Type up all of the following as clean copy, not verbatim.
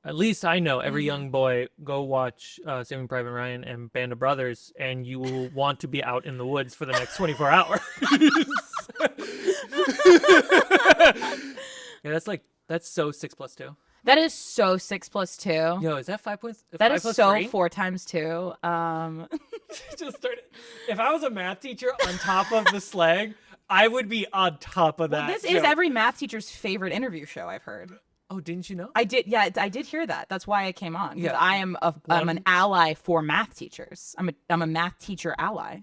at least I know every young boy, go watch Saving Private Ryan and Band of Brothers, and you will want to be out in the woods for the next 24 hours. Yeah, that's so 6 plus 2. That is so 6 plus 2. Yo, is that 5 points? That 5 is plus so 3? 4 times 2. Just started. If I was a math teacher on top of the slag, I would be on top of that. This is every math teacher's favorite interview show, I've heard. Oh, didn't you know? I did. Yeah, I did hear that. That's why I came on. Yeah. I'm an ally for math teachers. I'm a math teacher ally.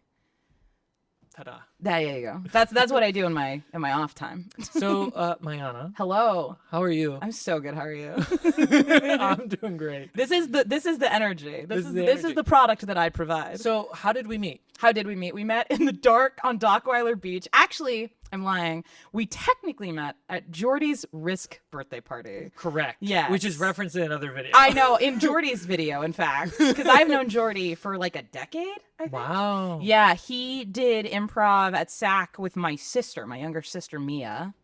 Ta-da. There you go. That's what I do in my off time. So, Mayanna, Hello. how are you? I'm so good. How are you? I'm doing great. This is the energy. This is energy. the product that I provide. So, how did we meet? How did we meet? We met in the dark on Dockweiler Beach. Actually, I'm lying. We technically met at Jordy's Risk birthday party. Correct. Yes. Which is referenced in another video. I know, in Jordy's video, in fact, because I've known Jordy for like a decade, I think. Wow. Yeah, he did improv at SAC with my sister, my younger sister, Mia,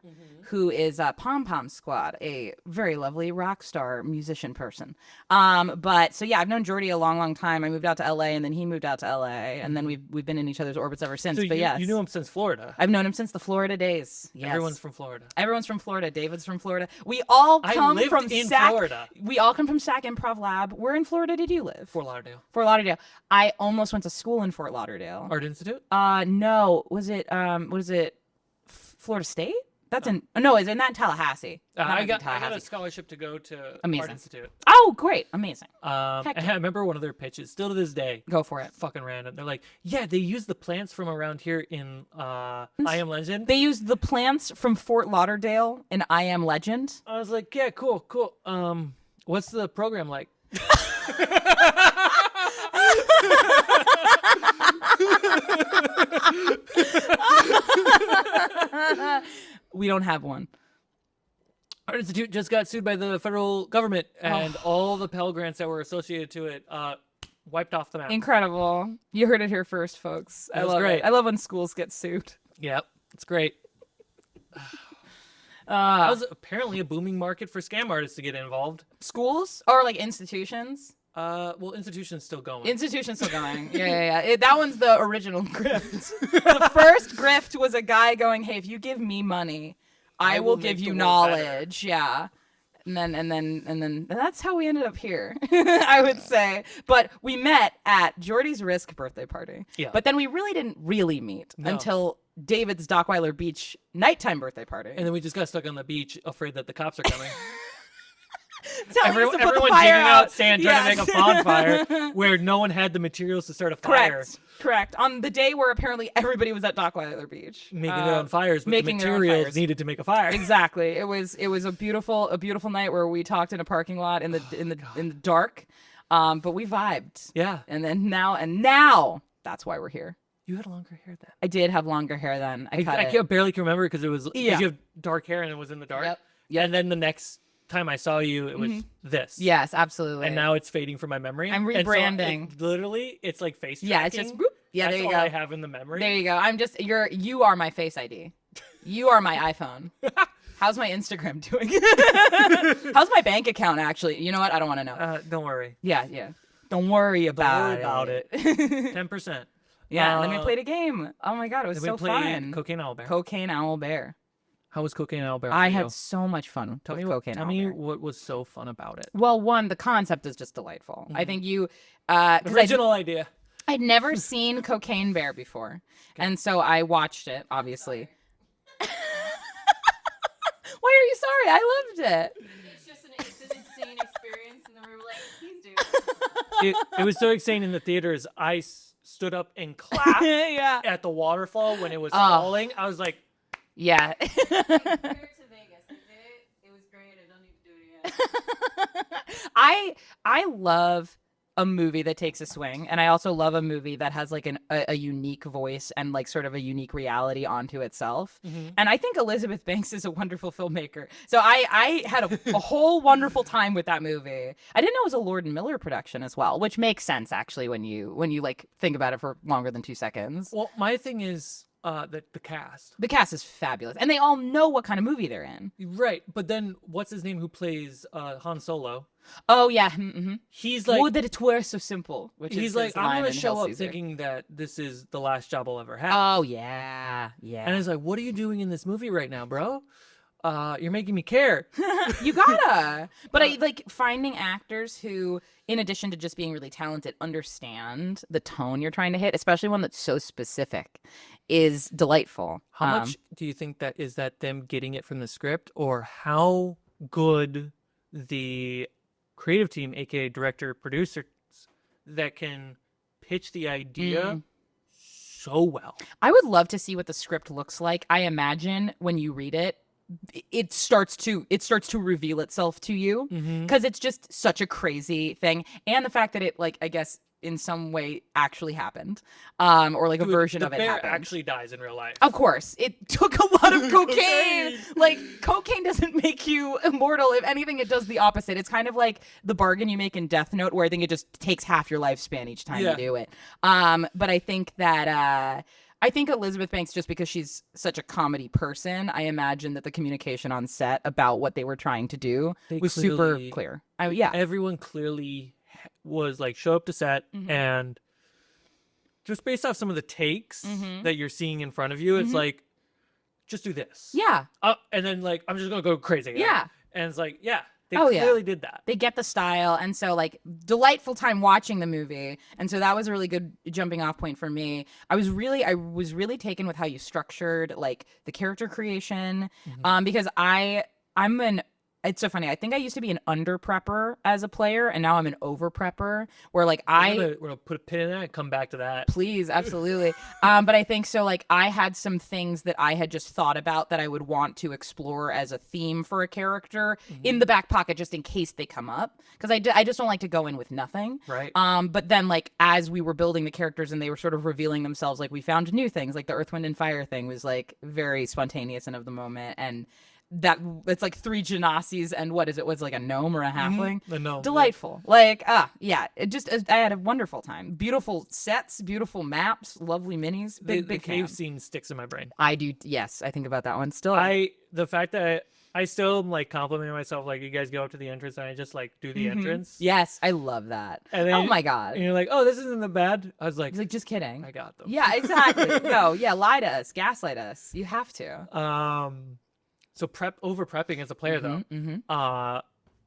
who is a Pom Pom Squad, a very lovely rock star musician person. But so yeah, I've known Jordy a long, long time. I moved out to LA and then he moved out to LA and then we've been in each other's orbits ever since. So but yes. you knew him since Florida. I've known him since the Florida days. Yes. Everyone's from Florida. Everyone's from Florida. David's from Florida. We all come lived from in SAC. Florida. We all come from SAC Improv Lab. Where in Florida did you live? Fort Lauderdale. Fort Lauderdale. I almost went to school in Fort Lauderdale. Art Institute? No. Was it Florida State? That's in no, is in that in Tallahassee? I got a scholarship to go to Amazing. Art Institute. Oh, great. Amazing. And I remember one of their pitches, still to this day. Go for it. Fucking random. They're like, yeah, they use the plants from around here in I Am Legend. They used the plants from Fort Lauderdale in I Am Legend. I was like, yeah, cool. What's the program like? We don't have one. Art Institute just got sued by the federal government, and all the Pell Grants that were associated to it wiped off the map. Incredible. You heard it here first, folks. I love great. it. I love when schools get sued. Yep, it's great. That was apparently a booming market for scam artists to get involved. Schools or like institutions? Well, institution's still going. Institution's still going. Yeah. That one's the original grift. The first grift was a guy going, "Hey, if you give me money, I will give you knowledge." Yeah. And then that's how we ended up here, I would say. But we met at Jordy's Risk birthday party. Yeah. But then we really didn't meet until David's Dockweiler Beach nighttime birthday party. And then we just got stuck on the beach, afraid that the cops are coming. Everyone digging out sand trying to make a bonfire where no one had the materials to start a fire. Correct. On the day where apparently everybody was at Dockweiler Beach. Making their own fires, but the materials needed to make a fire. Exactly. It was a beautiful night where we talked in a parking lot in the dark. But we vibed. Yeah. And then now that's why we're here. You had longer hair then. I did have longer hair then. I barely can remember because it was you have dark hair and it was in the dark. Yep. And then the next time I saw you, it was this. Yes, absolutely. And now it's fading from my memory. I'm rebranding. And so literally, it's like face tracking. Yeah, it's just whoop. Yeah, That's there you all go. I have in the memory. There you go. You are my Face ID. You are my iPhone. How's my Instagram doing? How's my bank account actually? You know what? I don't want to know. Don't worry. Yeah. Don't worry about it. 10%. Yeah, and then we played a game. Oh my god, it was so fun. Cocaine Owl Bear. Cocaine Owl Bear. How was Cocaine Owl Bear? I had so much fun with Cocaine Owl Bear. Tell me what was so fun about it. Well, one, the concept is just delightful. I think you original idea. I'd never seen Cocaine Bear before, and so I watched it. Obviously. Why are you sorry? I loved it. It's just an insane experience, and then we were like, "Please do." It was so insane in the theaters. I stood up and clapped at the waterfall when it was falling. I was like, yeah. Compared to Vegas, I did it. It was great. I don't need to do it again. I love a movie that takes a swing, and I also love a movie that has like a unique voice and like sort of a unique reality onto itself. And I think Elizabeth Banks is a wonderful filmmaker. So I had a whole wonderful time with that movie. I didn't know it was a Lord and Miller production as well, which makes sense actually when you like think about it for longer than 2 seconds. well, my thing is, the cast. The cast is fabulous, and they all know what kind of movie they're in. Right, but then what's his name who plays Han Solo? Oh yeah, mm-hmm. He's like, would that it were so simple. Which he's is like, his I'm line gonna in show Hail up Caesar. thinking that this is the last job I'll ever have. Oh yeah, yeah. And it's like, what are you doing in this movie right now, bro? You're making me care. You gotta. But I like finding actors who, in addition to just being really talented, understand the tone you're trying to hit, especially one that's so specific, is delightful. How much do you think that is that them getting it from the script, or how good the creative team, aka director, producers, that can pitch the idea so well? I would love to see what the script looks like. I imagine when you read it, it starts to reveal itself to you because it's just such a crazy thing, and the fact that it, like, I guess in some way actually happened, or like a version the of it bear happened. actually dies in real life. Of course, it took a lot of cocaine. Like, cocaine doesn't make you immortal. If anything, it does the opposite. It's kind of like the bargain you make in Death Note, where I think it just takes half your lifespan each time you do it. But I think that I think Elizabeth Banks, just because she's such a comedy person, I imagine that the communication on set about what they were trying to do was super clear. Yeah. Everyone clearly was like, show up to set, and just based off some of the takes that you're seeing in front of you, it's like, just do this. Yeah. And then like, I'm just gonna go crazy. Yeah. And it's like, yeah, they clearly did that. They get the style, and so like delightful time watching the movie, and so that was a really good jumping off point for me. I was really taken with how you structured like the character creation, because it's so funny. I think I used to be an under prepper as a player, and now I'm an over prepper. Where like we're gonna put a pin in that and come back to that. Please, absolutely. But I think so. Like, I had some things that I had just thought about that I would want to explore as a theme for a character in the back pocket, just in case they come up. Because I just don't like to go in with nothing. Right. But then, like, as we were building the characters and they were sort of revealing themselves, like, we found new things. Like the Earth, Wind, and Fire thing was like very spontaneous and of the moment, and that it's like 3 Genasi's and what is it? Was like a gnome or a halfling? The gnome. Delightful. Like, yeah. I had a wonderful time. Beautiful sets, beautiful maps, lovely minis. The Big cave fan. scene sticks in my brain. I do. Yes, I think about that one still. The fact that I still am like complimenting myself, like, you guys go up to the entrance and I just like do the entrance. Yes, I love that. And then, oh my god. And you're like, oh, this isn't that bad. I was like, He's like, just kidding. I got them. Yeah, exactly. No, yeah, lie to us, gaslight us. You have to. So over prepping as a player though.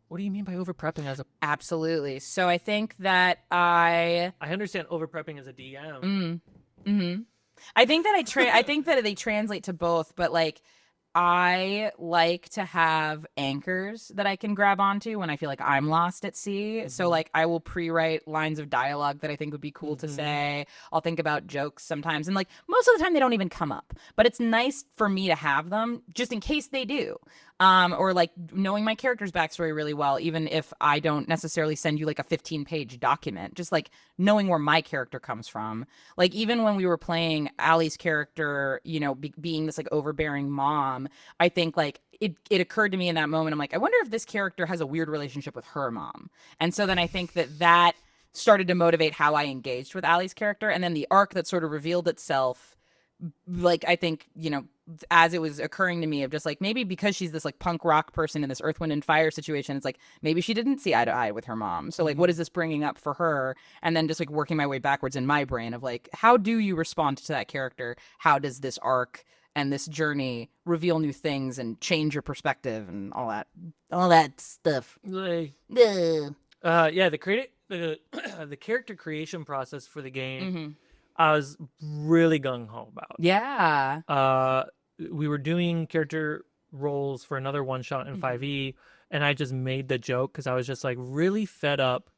What do you mean by over prepping as a? Absolutely. So I think that I understand over prepping as a DM. I think that I think that they translate to both, but like I like to have anchors that I can grab onto when I feel like I'm lost at sea. So like I will pre-write lines of dialogue that I think would be cool to say. I'll think about jokes sometimes, and like most of the time they don't even come up, but it's nice for me to have them just in case they do. Or like knowing my character's backstory really well, even if I don't necessarily send you like a 15-page document, just like knowing where my character comes from. Like even when we were playing Allie's character, you know, being this like overbearing mom, I think like it occurred to me in that moment, I'm like, I wonder if this character has a weird relationship with her mom. And so then I think that started to motivate how I engaged with Allie's character. And then the arc that sort of revealed itself, like, I think, you know, as it was occurring to me of just like, maybe because she's this like punk rock person in this Earth, Wind, and Fire situation, it's like maybe she didn't see eye to eye with her mom. So like, what is this bringing up for her? And then just like working my way backwards in my brain of like, how do you respond to that character? How does this arc and this journey reveal new things and change your perspective and all that stuff? Yeah, the character creation process for the game, I was really gung ho about. Yeah. We were doing character roles for another one shot in 5e, and I just made the joke because I was just like really fed up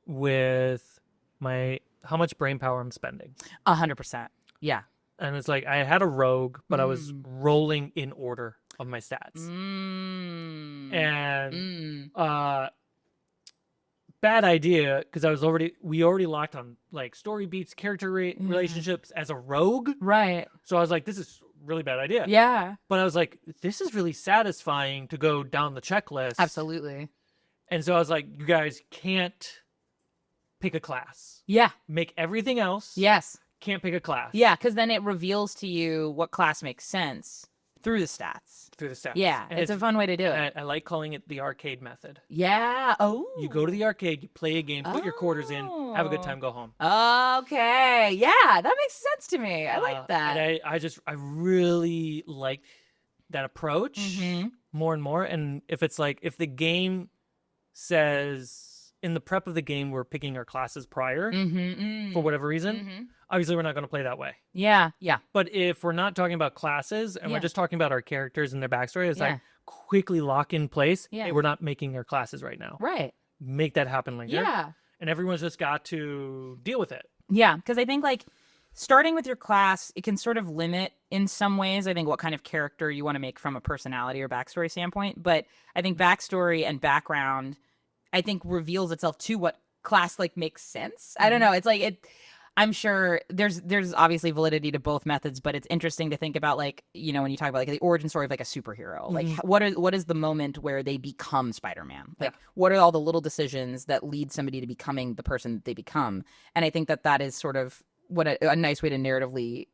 with how much brain power I'm spending. 100%. Yeah. And it's like I had a rogue, but I was rolling in order of my stats. And bad idea, because we already locked on like story beats, character relationships as a rogue. Right. So I was like, this is really bad idea. Yeah. But I was like, this is really satisfying to go down the checklist. Absolutely. And so I was like, you guys can't pick a class. Yeah. Make everything else. Yes. can't pick a class. Yeah, because then it reveals to you what class makes sense through the stats. Through the stats. Yeah, And it's a fun way to do and it. I like calling it the arcade method. Yeah. Oh. You go to the arcade, you play a game, put your quarters in, have a good time, go home. Okay. Yeah, that makes sense to me. I like that. And I really like that approach Mhm. more and more. And if it's like, if the game says in the prep of the game, we're picking our classes prior for whatever reason, obviously we're not going to play that way. Yeah. Yeah. But if we're not talking about classes and we're Yeah. just talking about our characters and their backstory, it's Yeah. like quickly lock in place. Yeah. Hey, we're not making our classes right now. Right. Make that happen later. Yeah. And everyone's just got to deal with it. Yeah, because I think like starting with your class, it can sort of limit in some ways, I think, what kind of character you want to make from a personality or backstory standpoint. But I think backstory and background, I think, reveals itself to what class like makes sense. I don't know. It's like it. I'm sure there's obviously validity to both methods, but it's interesting to think about, like, you know, when you talk about like the origin story of like a superhero, like what is the moment where they become Spider-Man? Like, what are all the little decisions that lead somebody to becoming the person that they become? And I think that is sort of what a nice way to narratively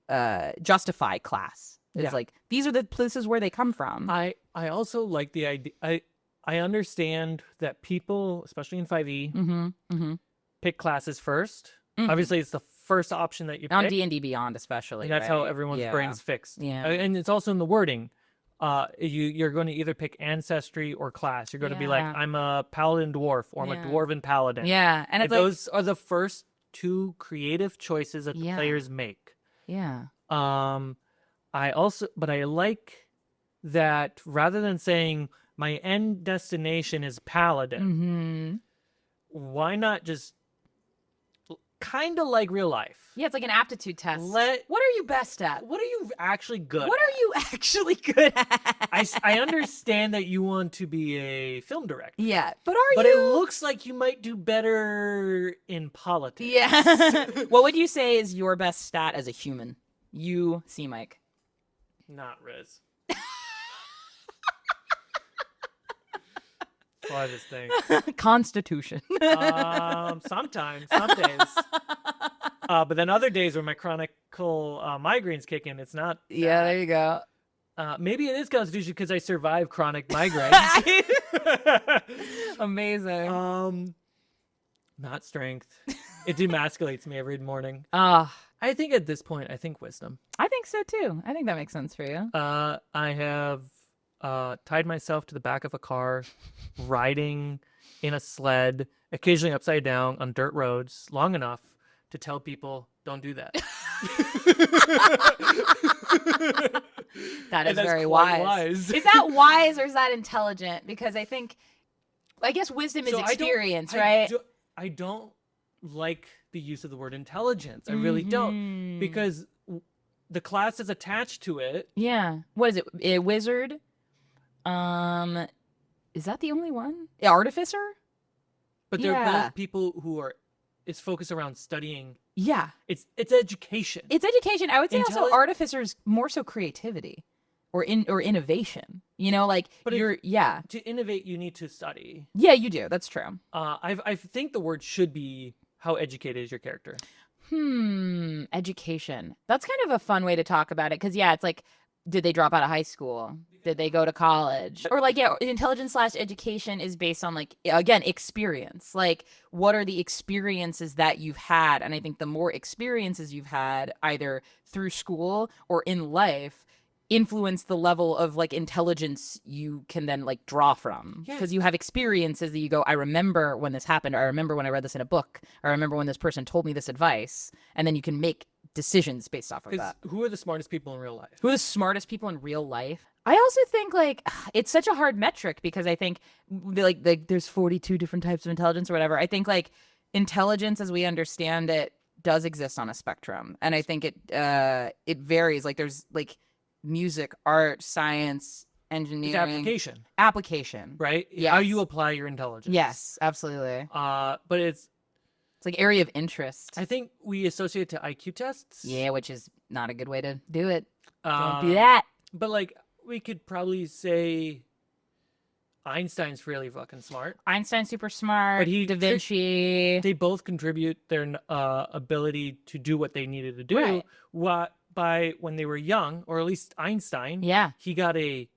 justify class. It's like, these are the places where they come from. I also like the idea. I understand that people, especially in 5e, pick classes first. Obviously, it's the first option that you pick. On D&D Beyond, especially. And that's how right? everyone's brain's fixed. Yeah. And it's also in the wording. You're going to either pick ancestry or class. You're going to be like, I'm a paladin dwarf, or I'm a dwarven paladin. Yeah. And it's those are the first two creative choices that the players make. Yeah. I like that rather than saying my end destination is paladin, why not just kind of like real life? Yeah, it's like an aptitude test. What are you best at? are you actually good What at? are you actually good at? I understand that you want to be a film director. Yeah, but But it looks like you might do better in politics. Yeah. What would you say is your best stat as a human? You, C. Mike. Not Riz. Why this thing? Constitution. Sometimes, some days. But then other days where my chronicle migraines kick in, it's not. Yeah, there you go. Maybe it is Constitution because I survive chronic migraines. Amazing. Not strength. It demasculates me every morning. I I think at this point, I think wisdom. think so too. I think that makes sense for you. I have tied myself to the back of a car, riding in a sled, occasionally upside down on dirt roads, long enough to tell people, don't do that. That is that's very quite wise. Is that wise or is that intelligent? Because I guess wisdom is So experience, right? I don't like the use of the word intelligence. I really don't. Because the class is attached to it. Yeah. What is it? A wizard? Is that the only one? Artificer? But they're Yeah. both people who it's focused around studying. Yeah. It's education. It's education. I would say also Intelli- artificers more so creativity or innovation. You know, like But to innovate, you need to study. Yeah, you do. That's true. I think the word should be how educated is your character. Education. That's kind of a fun way to talk about it because it's like, did they drop out of high school? Did they go to college? Or like, intelligence / education is based on, like, again, experience. Like, what are the experiences that you've had? And I think the more experiences you've had, either through school or in life, influence the level of like intelligence you can then like draw from, because you have experiences that you go, I remember when this happened, or I remember when I read this in a book, or I remember when this person told me this advice, and then you can make decisions based off of that. Who are the smartest people in real life? Who are the smartest people in real life? I also think like it's such a hard metric because I think like there's 42 different types of intelligence or whatever. I think like intelligence as we understand it does exist on a spectrum, and I think it varies. Like there's like music, art, science, engineering, It's application, right? Yes. How you apply your intelligence. Yes, absolutely. But It's like area of interest. I think we associate it to IQ tests. Yeah, which is not a good way to do it. Don't Uh, do that. But like we could probably say Einstein's really fucking smart. Einstein's super smart. But he Da Vinci. They both contribute their ability to do what they needed to do Right. by when they were young, or at least Einstein. Yeah. He got a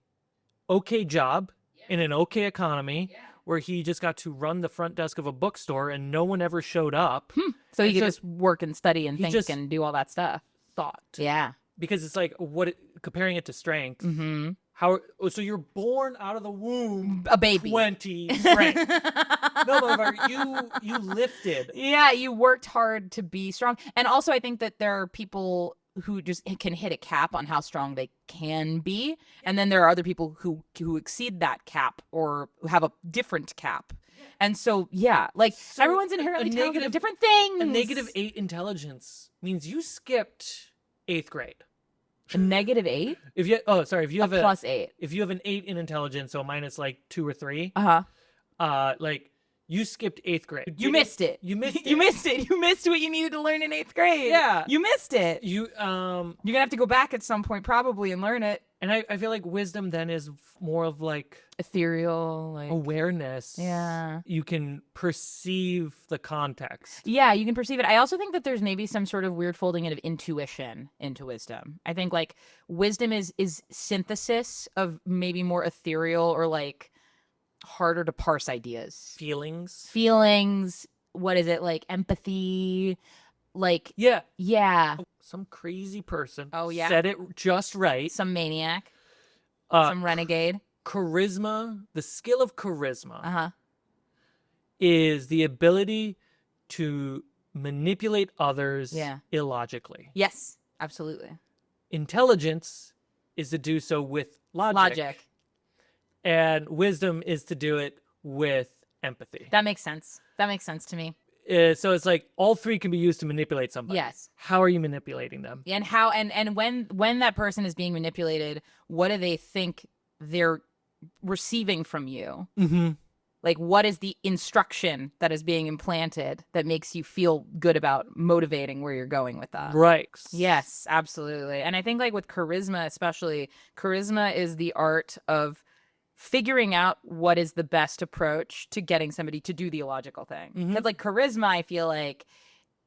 okay job in an okay economy where he just got to run the front desk of a bookstore and no one ever showed up. So he And could just work and study and he think just and do all that stuff. Thought. Yeah. Because it's like comparing it to strength. Mm-hmm. So you're born out of the womb A baby. 20 strength. No, motherfucker, you lifted. Yeah, you worked hard to be strong. And also I think that there are people who just can hit a cap on how strong they can be. And then there are other people who exceed that cap or who have a different cap. And so, yeah, like So everyone's inherently talented at negative- different things. A -8 intelligence means you skipped 8th grade. A -8? If you if you have a +8. if you have an 8 in intelligence, so minus like 2 or 3, Uh-huh. like you skipped 8th grade. You missed it. You missed it. You missed it. You missed what you needed to learn in 8th grade. Yeah. You missed it. You You're gonna have to go back at some point probably and learn it. and I feel like wisdom then is more of like Ethereal, like awareness. Yeah. You can perceive the context. Yeah, you can perceive it. I also think that there's maybe some sort of weird folding in of intuition into wisdom. I think like wisdom is synthesis of maybe more ethereal or like harder to parse ideas. Feelings, what is it? Like empathy, like Yeah. yeah, Some crazy person Oh, yeah? said it just right. some maniac, Uh, some renegade. charisma, the skill of charisma Uh-huh. is the ability to manipulate others Yeah. illogically. Yes, absolutely. Intelligence is to do so with logic. And wisdom is to do it with empathy. That makes sense. That makes sense to me. So it's like all three can be used to manipulate somebody. Yes. How are you manipulating them? And how and when that person is being manipulated, what do they think they're receiving from you? Mm-hmm. Like, what is the instruction that is being implanted that makes you feel good about motivating where you're going with that? Right. Yes, absolutely. And I think like with charisma, especially, charisma is the art of figuring out what is the best approach to getting somebody to do the illogical thing. Because Mhm. like charisma, I feel like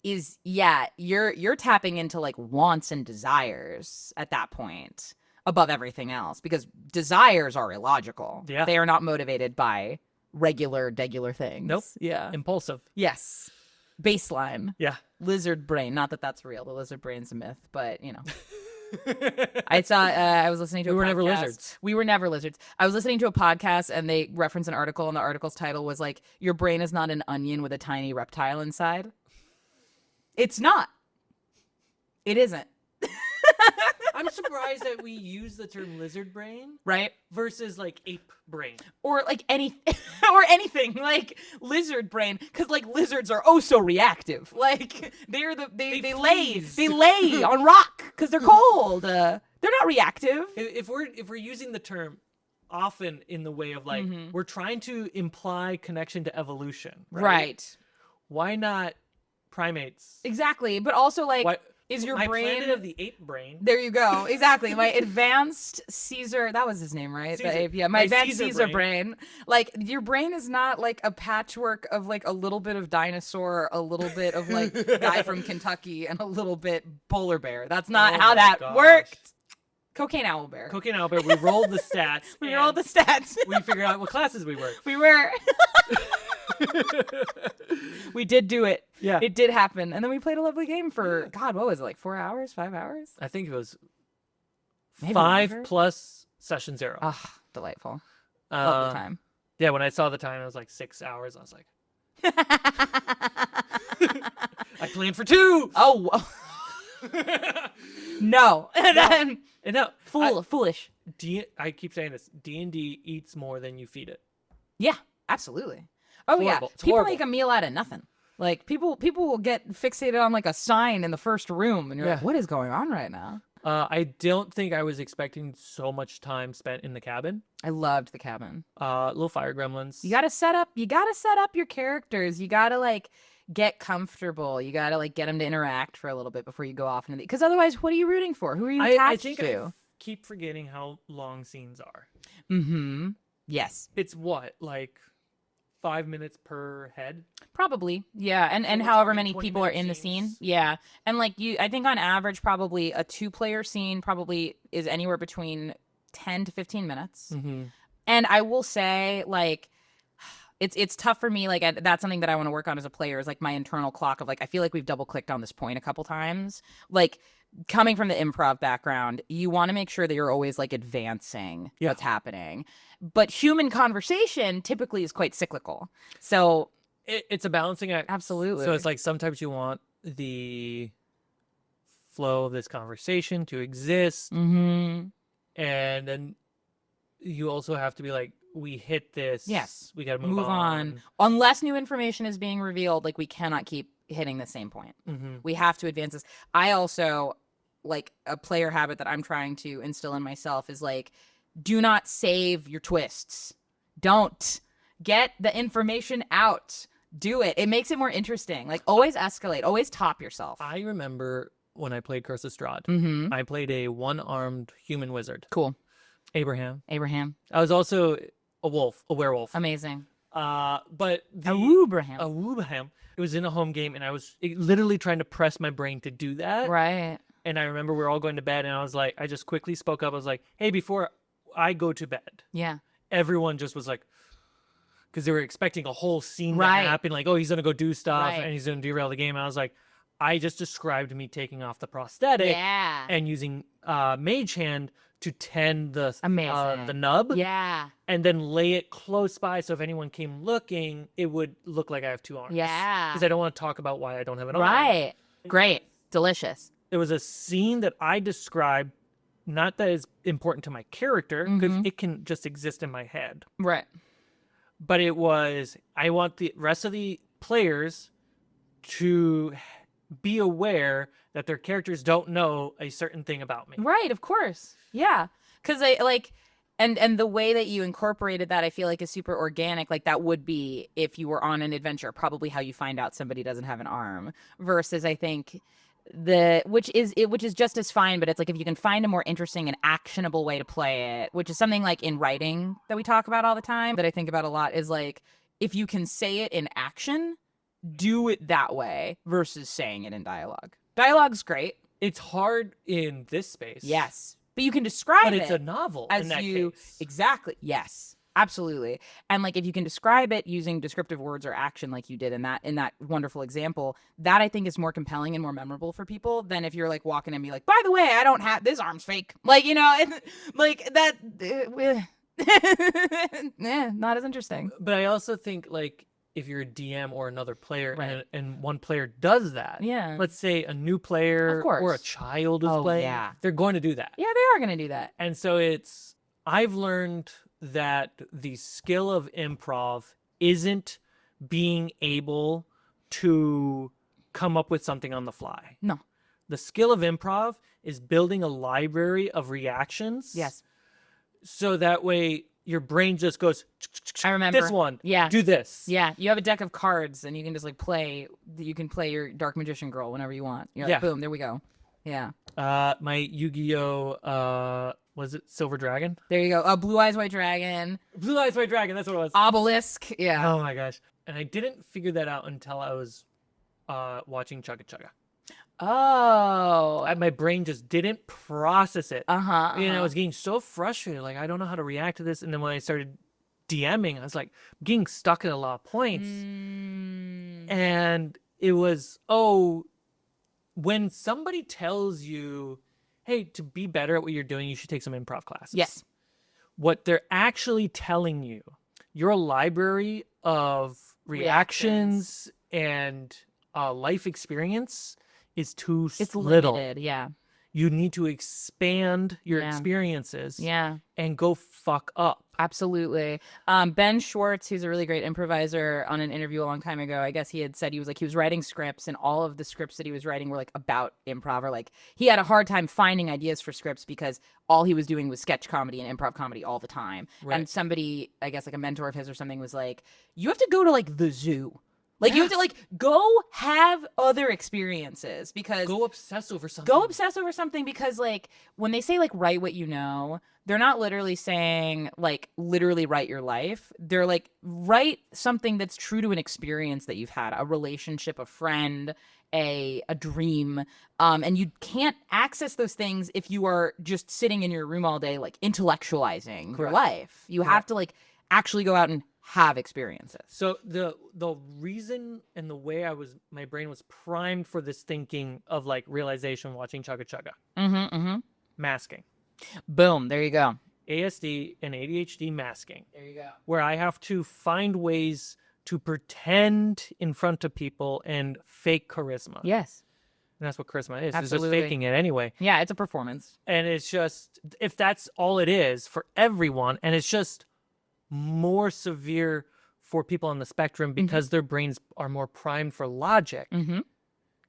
is you're tapping into like wants and desires at that point above everything else, because desires are illogical. Yeah. They are not motivated by regular things. Nope. Yeah. Impulsive. Yes. Baseline. Yeah. Lizard brain. Not that that's real. The lizard brain's a myth, but you know. I was listening to We a were podcast. never lizards. We were never lizards. I was listening to a podcast and they referenced an article, and the article's title was like, "Your brain is not an onion with a tiny reptile inside." It's not. It isn't. I'm surprised that we use the term lizard brain Right? versus like ape brain. Or like or anything like lizard brain, because like lizards are oh so reactive. Like they freeze. lay on rock because they're cold. They're not reactive. If we're using the term often in the way of like Mhm. we're trying to imply connection to evolution, Right. Why not primates? Exactly. But also like Why, is your my brain planet of the ape brain? There you go. Exactly. My advanced Caesar, that was his name, right? Caesar. The ape, yeah. My My advanced Caesar Caesar brain. Like your brain is not like a patchwork of like a little bit of dinosaur, a little bit of like guy from Kentucky, and a little bit polar bear. That's not Oh how my that gosh. worked. Cocaine owl bear. Cocaine Albert, we rolled the stats. We and rolled the stats. we figured out what classes we were. We were. We did do it. Yeah. It did happen. And then we played a lovely game for, God, what was it, like 4 hours, 5 hours? I think it was Maybe 5 longer. plus session 0. Ah, delightful. Love the time. Yeah, when I saw the time, it was like 6 hours. I was like, I planned for 2. Oh, no. And then And no, foolish. I keep saying this. D&D eats more than you feed it. Yeah, absolutely. Oh yeah, Horrible. It's people horrible. make a meal out of nothing. Like people will get fixated on like a sign in the first room, and you're like, Yeah. what is going on right now? I don't think I was expecting so much time spent in the cabin. I loved the cabin. Little fire gremlins. You gotta set up your characters. You gotta like get comfortable. You gotta like get them to interact for a little bit before you go off into the, because otherwise, what are you rooting for? Who are you attached I think to? I keep forgetting how long scenes are. Mm-hmm. Yes. It's what, like 5 minutes per head? Probably. Yeah. And we're however talking many people are 20-minute in the scene. scenes. Yeah. And like I think on average, probably a 2-player scene probably is anywhere between 10 to 15 minutes. Mm-hmm. And I will say, like, it's tough for me. Like, that's something that I want to work on as a player is like my internal clock of like, I feel like we've double clicked on this point a couple times. Like, coming from the improv background, you want to make sure that you're always like advancing what's happening. But human conversation typically is quite cyclical. So It's a balancing act. absolutely. So it's like sometimes you want the flow of this conversation to exist, Mm-hmm. and then you also have to be like, we hit this. Yes. We got to Move on. Unless new information is being revealed, like we cannot keep hitting the same point. Mm-hmm. We have to advance this. I also, like, a player habit that I'm trying to instill in myself is like, do not save your twists. Don't get the information out. Do it. It makes it more interesting. Like, always escalate. Always top yourself. I remember when I played Curse of Strahd, Mm-hmm. I played a one-armed human wizard, Cool. Abraham. I was also a werewolf. Amazing. But the Abraham. Abraham, it was in a home game, and I was literally trying to press my brain to do that. Right. And I remember we were all going to bed, and I was like, I just quickly spoke up. I was like, hey, before I go to bed, Yeah. everyone just was like, because they were expecting a whole scene Right. to happen, like, oh, he's gonna go do stuff Right. and he's gonna derail the game. And I was like, I just described me taking off the prosthetic Yeah. and using Mage Hand to tend the Amazing. nub, Yeah. and then lay it close by, so if anyone came looking, it would look like I have 2 arms. Yeah. Because I don't want to talk about why I don't have an arm. Right. Great. Delicious. It was a scene that I described, not that is important to my character, because Mhm. it can just exist in my head. Right. But it was, I want the rest of the players to be aware that their characters don't know a certain thing about me. Right, of course. Yeah. Cuz I like and the way that you incorporated that I feel like is super organic. Like that would be if you were on an adventure, probably how you find out somebody doesn't have an arm versus I think which is just as fine, but it's like if you can find a more interesting and actionable way to play it, which is something like in writing that we talk about all the time that I think about a lot is like if you can say it in action, do it that way versus saying it in dialogue. Dialogue's great. It's hard in this space. Yes. But you can describe But it it's a novel as in that you case. exactly. Yes. Absolutely. And like if you can describe it using descriptive words or action like you did in that wonderful example, that I think is more compelling and more memorable for people than if you're like walking and be like, by the way, I don't have this arm's fake. Like, you know, like that not as interesting. But I also think, like, if you're a DM or another player Right. and one player does that, Yeah. let's say a new player Of course. or a child is Oh, playing, yeah. they're going to do that. Yeah, they are going to do that. And so I've learned that the skill of improv isn't being able to come up with something on the fly. No. The skill of improv is building a library of reactions. Yes. So that way your brain just goes, I remember. this one, Yeah. do this. Yeah, you have a deck of cards and you can just like play. You can play your Dark Magician Girl whenever you want. You're like, Yeah. boom, there we go. Yeah, My Yu-Gi-Oh, was it Silver Dragon? there you go. Blue Eyes White Dragon, Blue Eyes White Dragon, that's what it was. Obelisk. Yeah. Oh my gosh. And I didn't figure that out until I was watching Chugga Chugga. Oh. My brain just didn't process it. Uh-huh. And I was getting so frustrated, like, I don't know how to react to this. And then when I started DMing, I was like, getting stuck at a lot of points. And it was, when somebody tells you, hey, to be better at what you're doing, you should take some improv classes. Yes. What they're actually telling you, your library of reactions and life experience is too It's little. limited. Yeah. You need to expand your Yeah. experiences Yeah. and go fuck up. Absolutely. Ben Schwartz, who's a really great improviser, on an interview a long time ago, I guess he had said he was writing scripts, and all of the scripts that he was writing were like about improv, or like he had a hard time finding ideas for scripts because all he was doing was sketch comedy and improv comedy all the time. Right. And somebody, I guess like a mentor of his or something, was like, you have to go to like the zoo Like you have to like go have other experiences because Go obsess over something. go obsess over something because like when they say like write what you know, they're not literally saying like literally write your life. They're like write something that's true to an experience that you've had, a relationship, a friend, a dream. And you can't access those things if you are just sitting in your room all day like intellectualizing your Correct. life. You have to like actually go out and have experiences. So the reason and the way my brain was primed for this thinking of like realization watching Chugga Chugga. Masking. Boom. There you go. ASD and ADHD masking. There you go. Where I have to find ways to pretend in front of people and fake charisma. Yes. And that's what charisma is. It's Absolutely. just faking it anyway. Yeah, it's a performance. And it's just, if that's all it is for everyone, and it's just more severe for people on the spectrum because their brains are more primed for logic,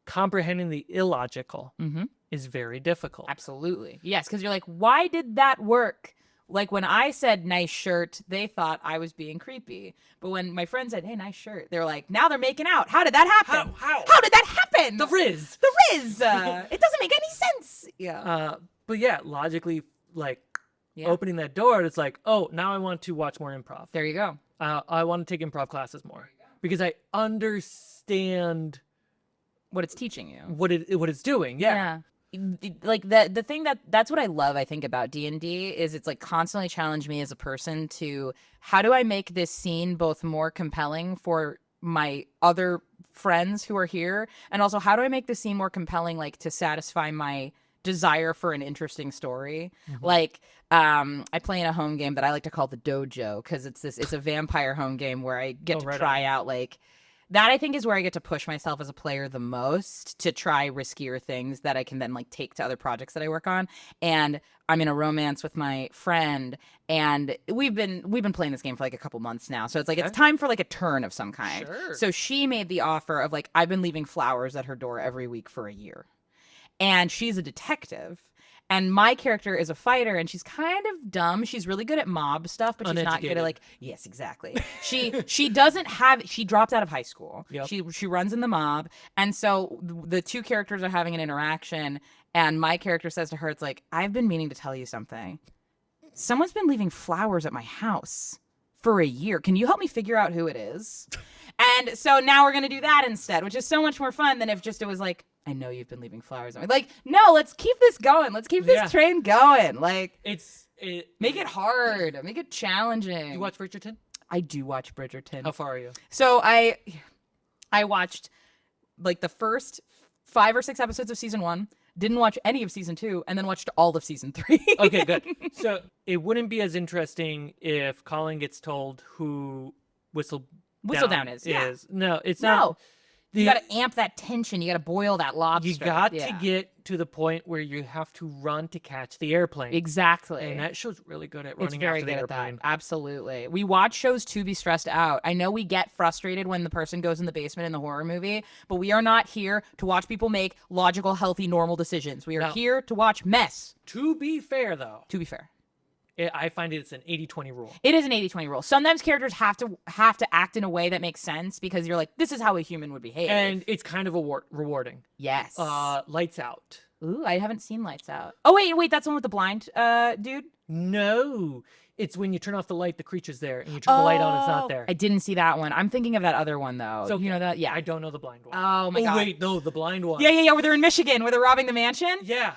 comprehending the illogical is very difficult. Absolutely. Yes, because you're like, why did that work? Like when I said nice shirt, they thought I was being creepy. But when my friend said, hey, nice shirt, they're like, now they're making out. How did that happen? How did that happen? The Riz. The Riz. It doesn't make any sense. Yeah. But yeah, logically, like Yeah. opening that door, it's like, oh, now I want to watch more improv. There you go. I want to take improv classes more because I understand What it's teaching you. what it's doing. Yeah. Like the thing that's what I love, I think, about D&D is it's like constantly challenged me as a person to how do I make this scene both more compelling for my other friends who are here, and also how do I make this scene more compelling, like to satisfy my desire for an interesting story. Like I play in a home game that I like to call the dojo because it's a vampire home game where I get to try out like that. I think is where I get to push myself as a player the most to try riskier things that I can then like take to other projects that I work on. And I'm in a romance with my friend, and we've been playing this game for like a couple months now. So it's like it's time for like a turn of some kind. Sure. So she made the offer of like I've been leaving flowers at her door every week for a year. And she's a detective. And my character is a fighter, and she's kind of dumb. She's really good at mob stuff, but she's not good at like yes, exactly. She dropped out of high school. Yep. She runs in the mob, and so the two characters are having an interaction, and my character says to her, "It's like I've been meaning to tell you something. Someone's been leaving flowers at my house for a year. Can you help me figure out who it is?" And so now we're gonna do that instead, which is so much more fun than if just it was like, I know you've been leaving flowers on me. Like, no, let's keep this going. Let's keep this train going. Like, make it hard. Make it challenging. You watch Bridgerton? I do watch Bridgerton. How far are you? So I watched like the first 5 or 6 episodes of season 1. Didn't watch any of season 2, and then watched all of season 3. Okay, good. So it wouldn't be as interesting if Colin gets told who Whistledown is. No, it's No. not. You got to amp that tension. You got to boil that lobster. You got to get to the point where you have to run to catch the airplane. Exactly. And that show's really good at running It's very after the good at that. airplane. Absolutely. We watch shows to be stressed out. I know we get frustrated when the person goes in the basement in the horror movie, but we are not here to watch people make logical, healthy, normal decisions. We are here to watch mess. To be fair, though. To be fair. I find it's an 80-20 rule. It is an 80-20 rule. Sometimes characters have to act in a way that makes sense because you're like, this is how a human would behave. And it's kind of rewarding. Yes. Lights Out. Ooh, I haven't seen Lights Out. Oh, wait, that's the one with the blind dude? No. It's when you turn off the light, the creature's there, and you turn the light on, it's not there. I didn't see that one. I'm thinking of that other one, though. So, you know that? Yeah. I don't know the blind one. Oh, my God. Wait, no, the blind one. Yeah, where they're in Michigan, where they're robbing the mansion. Yeah.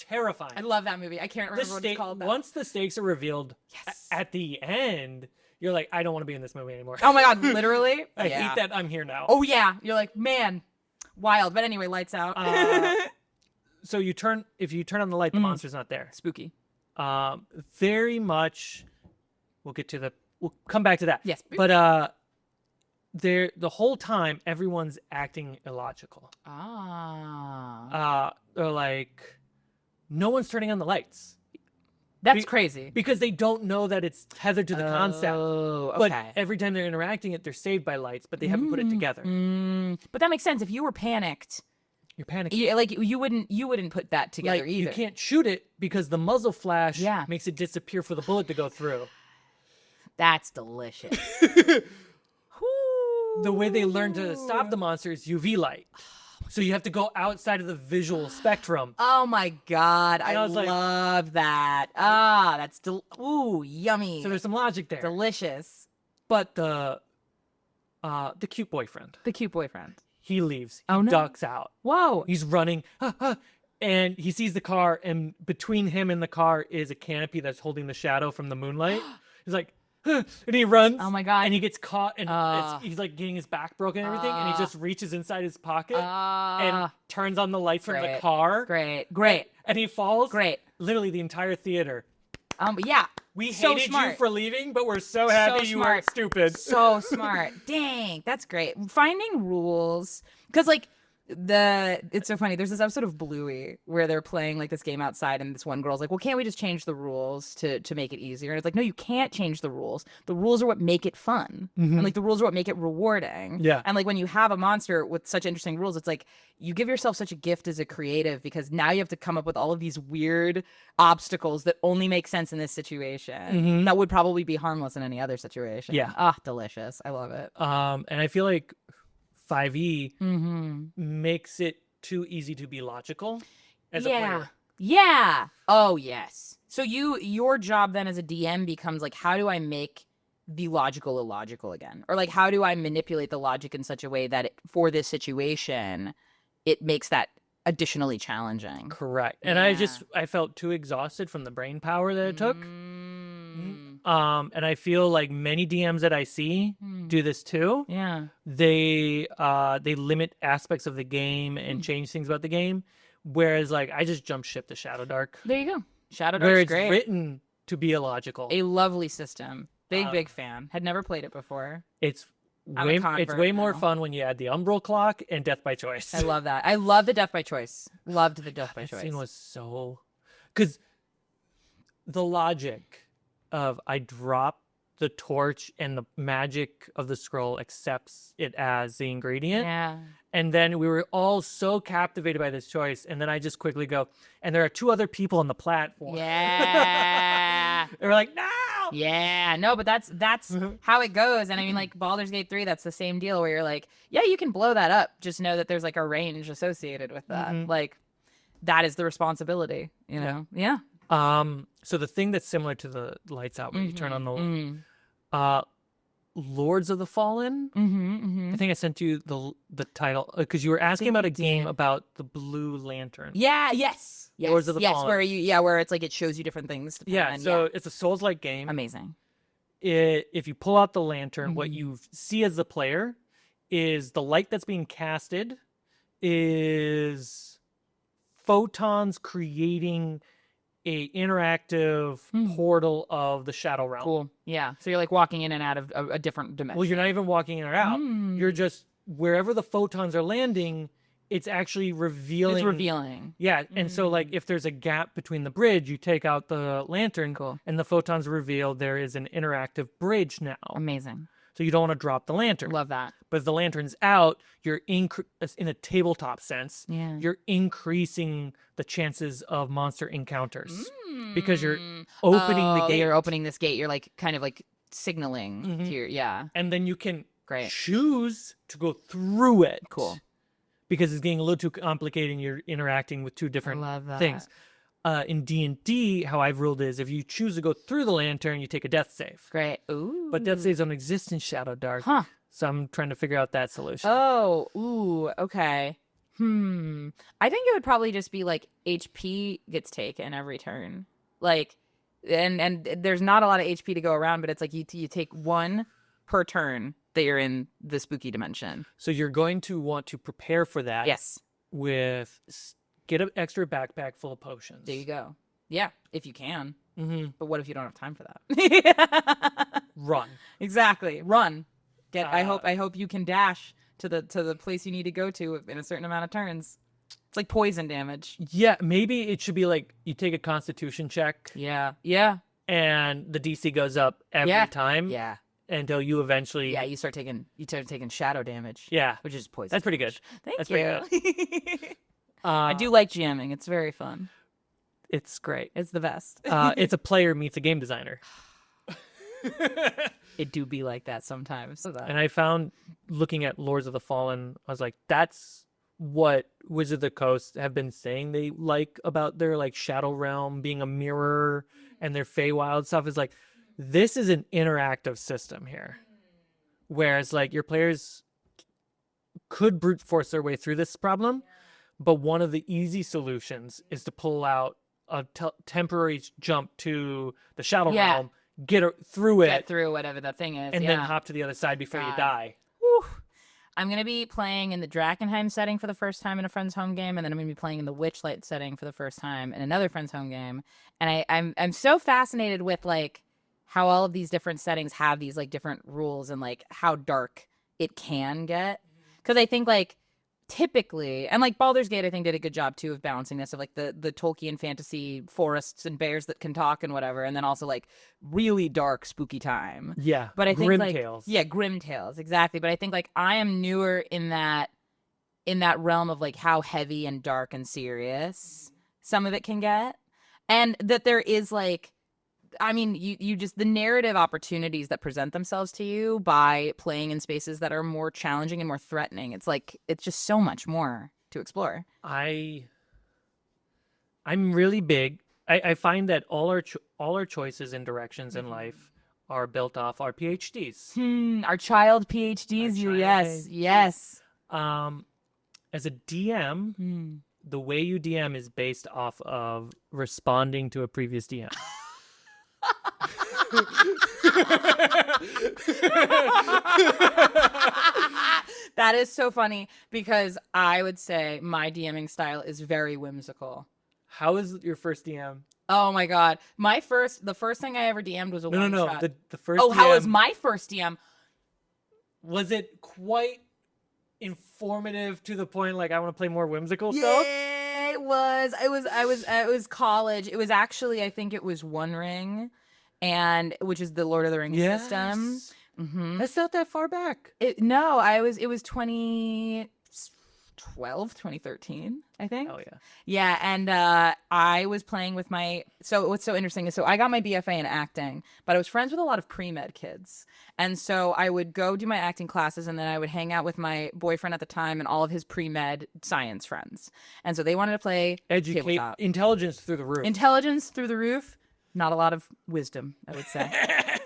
Terrifying. I love that movie. I can't remember what it's called. Once the stakes are revealed at the end, you're like, I don't want to be in this movie anymore. Oh my God, literally? I hate that I'm here now. Oh yeah. You're like, man, wild. But anyway, Lights Out. So if you turn on the light, the monster's not there. Spooky. Very much, we'll come back to that. Yes. But the whole time, everyone's acting illogical. They're like, no one's turning on the lights. That's crazy. Because they don't know that it's tethered to the concept. Oh, okay. But every time they're interacting they're saved by lights, but they haven't put it together. But that makes sense. If you were panicked, you're panicking. Like you wouldn't put that together either. You can't shoot it because the muzzle flash makes it disappear for the bullet to go through. That's delicious. the way they learn to stop the monster is UV light. So you have to go outside of the visual spectrum. Oh my god, I I was like- love that. That's ooh, yummy. So there's some logic there. Delicious. But the cute boyfriend, The cute boyfriend. he leaves. He Oh, no. ducks out. Whoa. He's running, and he sees the car, and between him and the car is a canopy that's holding the shadow from the moonlight. He's like, and he runs. Oh my god. And he gets caught, and he's like getting his back broken and everything, and he just reaches inside his pocket and turns on the lights from the Great. car, Great. and he falls. Great. Literally the entire theater. Yeah. We So hated smart. you for leaving, but we're so happy you weren't smart. stupid. So smart. Dang, that's great. Finding rules, because like it's so funny. There's this episode of Bluey where they're playing like this game outside, and this one girl's like, "Well, can't we just change the rules to make it easier?" And it's like, "No, you can't change the rules. The rules are what make it fun, and like the rules are what make it rewarding." Yeah. And like when you have a monster with such interesting rules, it's like you give yourself such a gift as a creative because now you have to come up with all of these weird obstacles that only make sense in this situation that would probably be harmless in any other situation. Yeah. Delicious. I love it. And I feel like 5e makes it too easy to be logical as a player. Yeah. Oh, yes. So your job then as a DM becomes like, how do I make the logical illogical again? Or like, how do I manipulate the logic in such a way that for this situation, it makes that additionally challenging? Correct. And Yeah. I felt too exhausted from the brain power that it took. Mm. And I feel like many DMs that I see do this too. Yeah. They limit aspects of the game and change things about the game. Whereas like I just jump ship to Shadow Dark. There you go. Shadow Where Dark's it's great. written to be illogical. A lovely system. Big fan. Had never played it before. It's I'm a way convert more now. fun when you add the Umbral Clock and Death by Choice. I love that. I love the death by choice. Loved the death by That choice. scene was so, because the logic of I drop the torch and the magic of the scroll accepts it as the ingredient. Yeah. And then we were all so captivated by this choice. And then I just quickly go, and there are two other people on the platform. Yeah. They were like, no! Yeah. No, but that's how it goes. And I mean, like Baldur's Gate 3, that's the same deal where you're like, yeah, you can blow that up. Just know that there's like a range associated with that. Like that is the responsibility, you know? Yeah. So the thing that's similar to the lights out when you turn on the Lords of the Fallen. I think I sent you the title because you were asking about a game about the Blue Lantern. Yeah. Yes. Lords of the yes. Fallen. Where it's like it shows you different things. Yeah, so it's a Souls-like game. Amazing. If you pull out the lantern, what you see as the player is the light that's being casted is photons creating a interactive portal of the Shadow Realm. Cool. Yeah. So you're like walking in and out of a different dimension. Well, you're not even walking in or out. You're just wherever the photons are landing, it's actually revealing. It's revealing. Yeah, and so like if there's a gap between the bridge, you take out the lantern, and the photons reveal there is an interactive bridge now. Amazing. So you don't want to drop the lantern. Love that. But if the lantern's out, you're in a tabletop sense. Yeah. You're increasing the chances of monster encounters because you're opening the gate. You're opening this gate. You're like kind of like signaling to your and then you can Great. choose to go through it. Cool. Because it's getting a little too complicated and you're interacting with two different love that. things. In D&D, how I've ruled is if you choose to go through the lantern, you take a death save. Great. Ooh. But death saves don't exist in Shadow Dark. Huh. So I'm trying to figure out that solution. Oh. Ooh. Okay. I think it would probably just be like HP gets taken every turn. Like, and there's not a lot of HP to go around, but it's like you take one per turn that you're in the spooky dimension. So you're going to want to prepare for that. Yes. With get an extra backpack full of potions. There you go. Yeah, if you can. Mm-hmm. But what if you don't have time for that? Run. Exactly. Run. I hope you can dash to the place you need to go to in a certain amount of turns. It's like poison damage. Yeah, maybe it should be like you take a Constitution check. Yeah. Yeah. And the DC goes up every time. Yeah. Until you eventually. Yeah, you start taking shadow damage. Yeah. Which is poison. That's pretty good. Thank That's you. pretty good. I do like GMing. It's very fun. It's great. It's the best. It's a player meets a game designer. it do be like that sometimes. So that. And I found, looking at Lords of the Fallen, I was like, that's what Wizard of the Coast have been saying they like about their like Shadow Realm being a mirror and their Feywild stuff is like, this is an interactive system here. Whereas like your players could brute force their way through this problem, but one of the easy solutions is to pull out a temporary jump to the Shadow Realm, get through Get it, through whatever that thing is, and then hop to the other side before you die. Whew. I'm going to be playing in the Drakkenheim setting for the first time in a friend's home game, and then I'm going to be playing in the Witchlight setting for the first time in another friend's home game. And I'm so fascinated with like how all of these different settings have these like different rules and like how dark it can get. Because I think like typically, and like Baldur's Gate I think did a good job too of balancing this, of like the Tolkien fantasy forests and bears that can talk and whatever, and then also like really dark spooky time. Yeah, but I think Grim like Tales. Yeah, Grim Tales, exactly. But I think like I am newer in that realm of like how heavy and dark and serious some of it can get, and that there is like, I mean, you just, the narrative opportunities that present themselves to you by playing in spaces that are more challenging and more threatening. It's like, it's just so much more to explore. I'm really big. I find that all our choices and directions in life are built off our PhDs. Our child PhDs, yes. As a DM, the way you DM is based off of responding to a previous DM. That is so funny because I would say my DMing style is very whimsical. How is your first DM? Oh my god, the first thing I ever DM'd was a one shot. The first. Oh, DM, how was my first DM? Was it quite informative to the point like I want to play more whimsical stuff? Yeah, it was. It was college. It was actually, I think it was One Ring, and which is the Lord of the Rings system. Mm-hmm. That's not that far back. It was 2012, 2013, I think. Oh yeah. Yeah, and I was playing with so what's so interesting is, so I got my BFA in acting, but I was friends with a lot of pre-med kids. And so I would go do my acting classes, and then I would hang out with my boyfriend at the time and all of his pre-med science friends. And so they wanted to play tabletop. Intelligence through the roof. Intelligence through the roof. Not a lot of wisdom, I would say.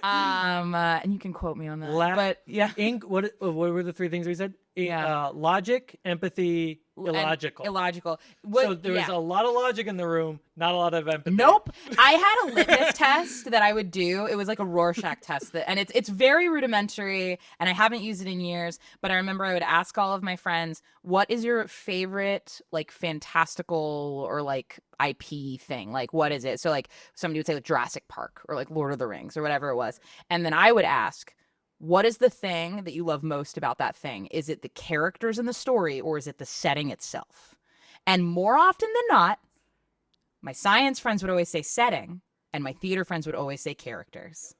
And you can quote me on that. But yeah. What were the three things we said? Logic, empathy, illogical. Illogical. So there was a lot of logic in the room, not a lot of empathy. Nope. I had a litmus test that I would do. It was like a Rorschach test, and it's very rudimentary, and I haven't used it in years. But I remember I would ask all of my friends, "What is your favorite like fantastical or like IP thing? Like what is it?" So like somebody would say like Jurassic Park or like Lord of the Rings or whatever it was, and then I would ask, what is the thing that you love most about that thing? Is it the characters in the story, or is it the setting itself? And more often than not, my science friends would always say setting, and my theater friends would always say characters.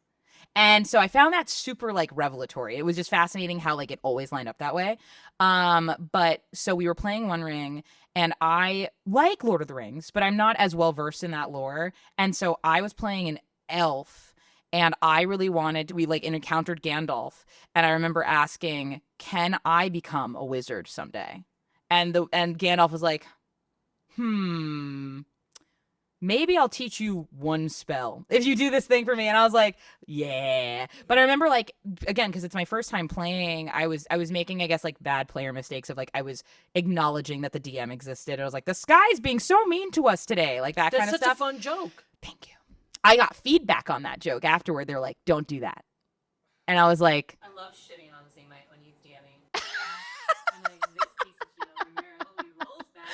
And so I found that super like revelatory. It was just fascinating how like it always lined up that way. But so we were playing One Ring, and I like Lord of the Rings, but I'm not as well versed in that lore. And so I was playing an elf. And I really we like encountered Gandalf, and I remember asking, "Can I become a wizard someday?" And Gandalf was like, maybe I'll teach you one spell if you do this thing for me. And I was like, yeah. But I remember like, again, because it's my first time playing, I was making, I guess, like bad player mistakes of like, I was acknowledging that the DM existed. I was like, the sky's being so mean to us today. Like that kind of stuff. That's such a fun joke. Thank you. I got feedback on that joke afterward. They're like, don't do that. And I was like, I love shitting on Zeemite when he's DMing. I'm like, this piece of shit over here. Oh, he rolls bad.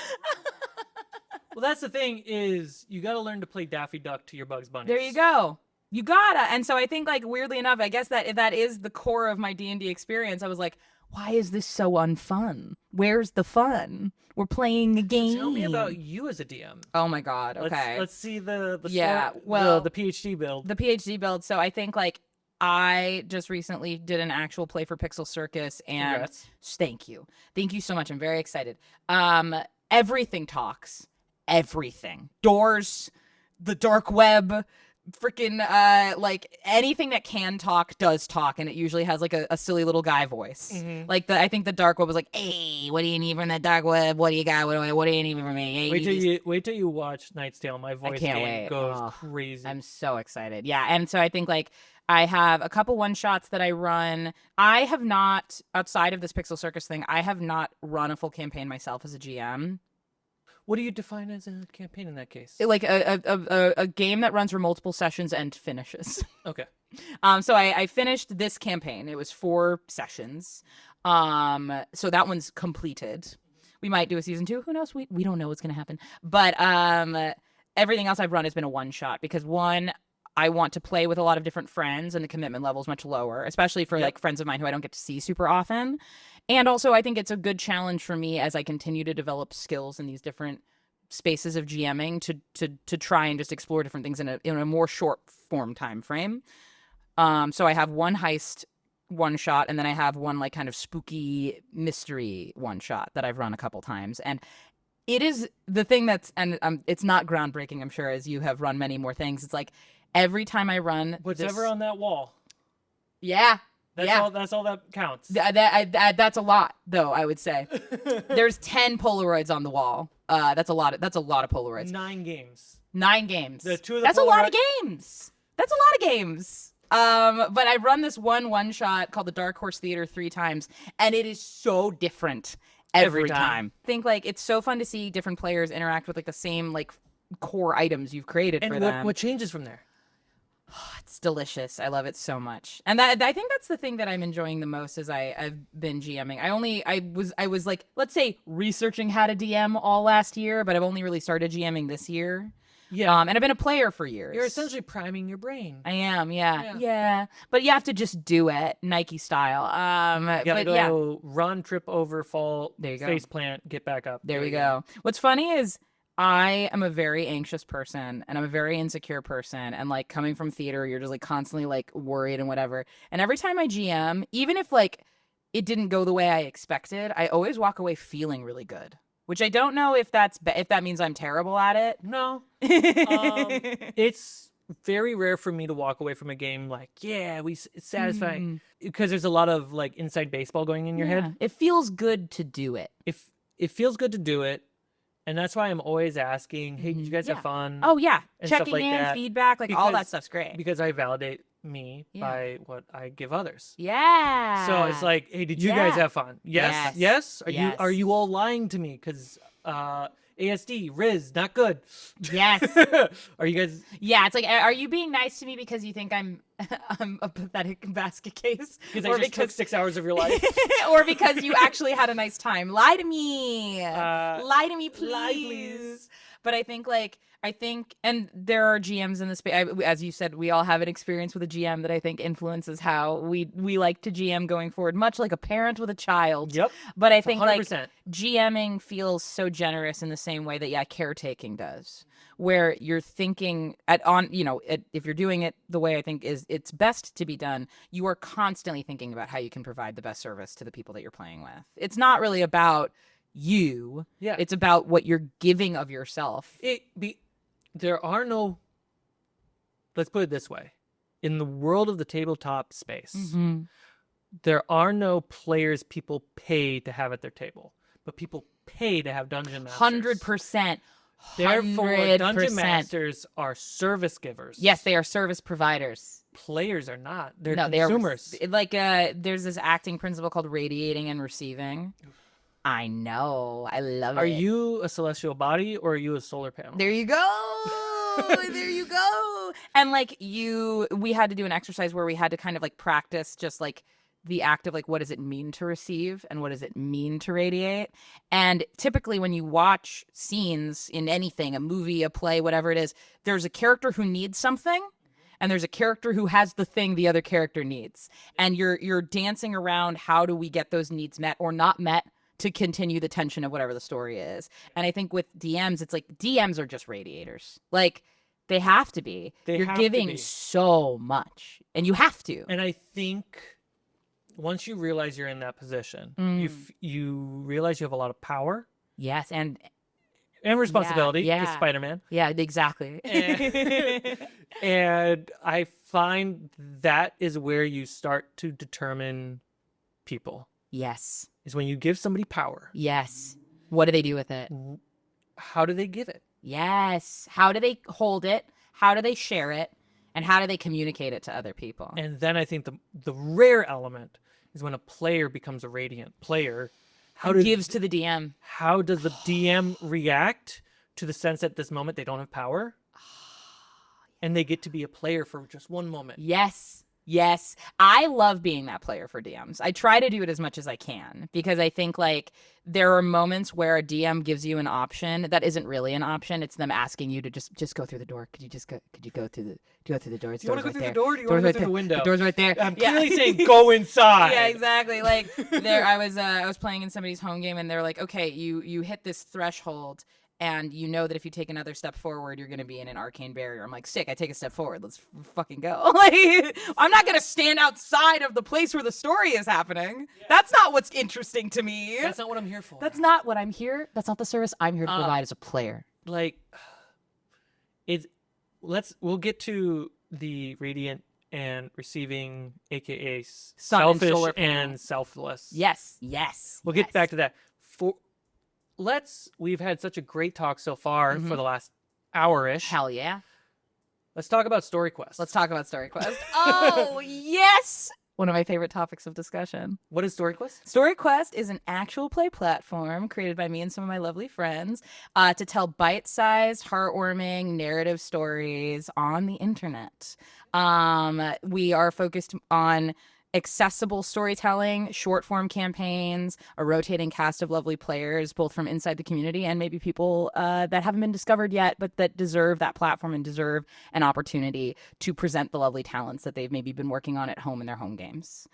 Well, that's the thing is you got to learn to play Daffy Duck to your Bugs Bunny. There you go. You gotta. And so I think like weirdly enough, I guess that is the core of my D&D experience. I was like, why is this so unfun? Where's the fun? We're playing a game. Tell me about you as a DM. Oh my god. Okay. Let's see the PhD build. The PhD build. So I think like I just recently did an actual play for Pixel Circus, and Congrats. Thank you so much. I'm very excited. Everything talks. Everything. Doors, the dark web, freaking like anything that can talk does talk, and it usually has like a silly little guy voice. Like I think the dark web was like, "Hey, what do you need from the dark web? What do you got? What do you need from me? Hey, Wait till you watch Knight's Tale. My I voice can't game wait. goes Oh, crazy. I'm so excited. Yeah, and so I think like I have a couple one shots that I run. I have not, outside of this Pixel Circus thing, I have not run a full campaign myself as a GM. What do you define as a campaign in that case? Like a game that runs for multiple sessions and finishes. Okay. So I finished this campaign. It was 4 sessions. So that one's completed. We might do a season 2. Who knows? We don't know what's gonna happen. But everything else I've run has been a one shot because one, I want to play with a lot of different friends and the commitment level is much lower, especially for like friends of mine who I don't get to see super often. And also I think it's a good challenge for me as I continue to develop skills in these different spaces of GMing to try and just explore different things in a more short form time frame. So I have one heist one shot, and then I have one like kind of spooky mystery one shot that I've run a couple times. And it is the thing that's, and it's not groundbreaking, I'm sure, as you have run many more things. It's like every time I run What's this, ever on that wall? yeah. That's all that counts. That's a lot, though. I would say there's 10 Polaroids on the wall. That's a lot. That's a lot of Polaroids. 9 games. 9 games. The 2 of the That's a lot of Polaroid- games. That's a lot of games. But I run this one shot called the Dark Horse Theater 3 times, and it is so different every time. Think like it's so fun to see different players interact with like the same like core items you've created for And them. what changes from there? It's delicious. I love it so much. And that I think that's the thing that I'm enjoying the most as I've been GMing. I was like, let's say researching how to DM all last year, but I've only really started GMing this year. Yeah. And I've been a player for years. You're essentially priming your brain. I am, yeah. But you have to just do it, Nike style. You gotta but go run, trip over, fall, There you go. face plant, get back up. There we go. What's funny is I am a very anxious person and I'm a very insecure person. And like coming from theater, you're just like constantly like worried and whatever. And every time I GM, even if like it didn't go the way I expected, I always walk away feeling really good. Which I don't know if if that means I'm terrible at it. No. It's very rare for me to walk away from a game like, yeah, it's satisfying. Because there's a lot of like inside baseball going in your head. It feels good to do it. If it feels good to do it, and that's why I'm always asking, hey, did you guys have fun? Oh yeah, and stuff checking like in, that. feedback, like all that Because- stuff's great. Because I validate me by what I give others. Yeah. So it's like, hey, did you guys have fun? Yes. Yes. Yes. Yes. Are you all lying to me? Because ASD, Riz, not good. yes. Are you guys? Yeah, it's like, are you being nice to me because you think I'm a pathetic basket case, Because I just took 6 hours of your life. or because you actually had a nice time? Lie to me. Lie to me, please. lie, please. But I think, and there are GMs in the space. As you said, we all have an experience with a GM that I think influences how we like to GM going forward, much like a parent with a child. Yep. But I think 100%. like GMing feels so generous in the same way that caretaking does, where you're thinking if you're doing it the way I think it's best to be done, you are constantly thinking about how you can provide the best service to the people that you're playing with. It's not really about you. Yeah. It's about what you're giving of yourself. There are no. Let's put it this way: in the world of the tabletop space, there are no players people pay to have at their table, but people pay to have dungeon masters. 100%. Therefore, 100%. dungeon masters are service givers. Yes, they are service providers. Players are not. They're No, consumers. they are like there's this acting principle called radiating and receiving. I know. I love it. Are you a celestial body or are you a solar panel? There you go. There you go. And like we had to do an exercise where we had to kind of like practice just like the act of like, what does it mean to receive and what does it mean to radiate? And typically when you watch scenes in anything, a movie, a play, whatever it is, there's a character who needs something and there's a character who has the thing the other character needs. And you're dancing around how do we get those needs met or not met to continue the tension of whatever the story is. And I think with DMs, it's like DMs are just radiators. Like they have to be. You're have to giving be. so much and you have to. And I think once you realize you're in that position, you realize you have a lot of power. Yes, and and responsibility. yeah. It's Spider-Man. Yeah, exactly. And I find that is where you start to determine people, Yes. is when you give somebody power. Yes. What do they do with it? How do they give it? Yes. How do they hold it? How do they share it? And how do they communicate it to other people? And then I think the rare element is when a player becomes a Radiant player. Gives to the DM. How does the DM react to the sense that at this moment they don't have power? And they get to be a player for just one moment. Yes. Yes. I love being that player for DMs. I try to do it as much as I can because I think like there are moments where a DM gives you an option that isn't really an option. It's them asking you to just go through the door. Could you go through the door? Do you want to go through the door or do you want to go through the window? The door's right there. I'm clearly saying go inside. Yeah, exactly. Like there I was playing in somebody's home game and they're like, "Okay, you hit this threshold and you know that if you take another step forward, you're going to be in an arcane barrier." I'm like, sick, I take a step forward. Let's fucking go. Like, I'm not going to stand outside of the place where the story is happening. Yeah. That's not what's interesting to me. That's not what I'm here for. That's not what I'm here. That's not the service I'm here to provide as a player. Like, we'll get to the Radiant and receiving, aka selfish and selfless. Yes. Yes. We'll get back to that. We've had such a great talk so far for the last hour-ish. Hell yeah. Let's talk about Story Quest. Let's talk about Story Quest. Oh, yes. One of my favorite topics of discussion. What is Story Quest? Story Quest is an actual play platform created by me and some of my lovely friends to tell bite-sized, heartwarming narrative stories on the internet. We are focused on accessible storytelling, short form campaigns, a rotating cast of lovely players, both from inside the community and maybe people that haven't been discovered yet, but that deserve that platform and deserve an opportunity to present the lovely talents that they've maybe been working on at home in their home games.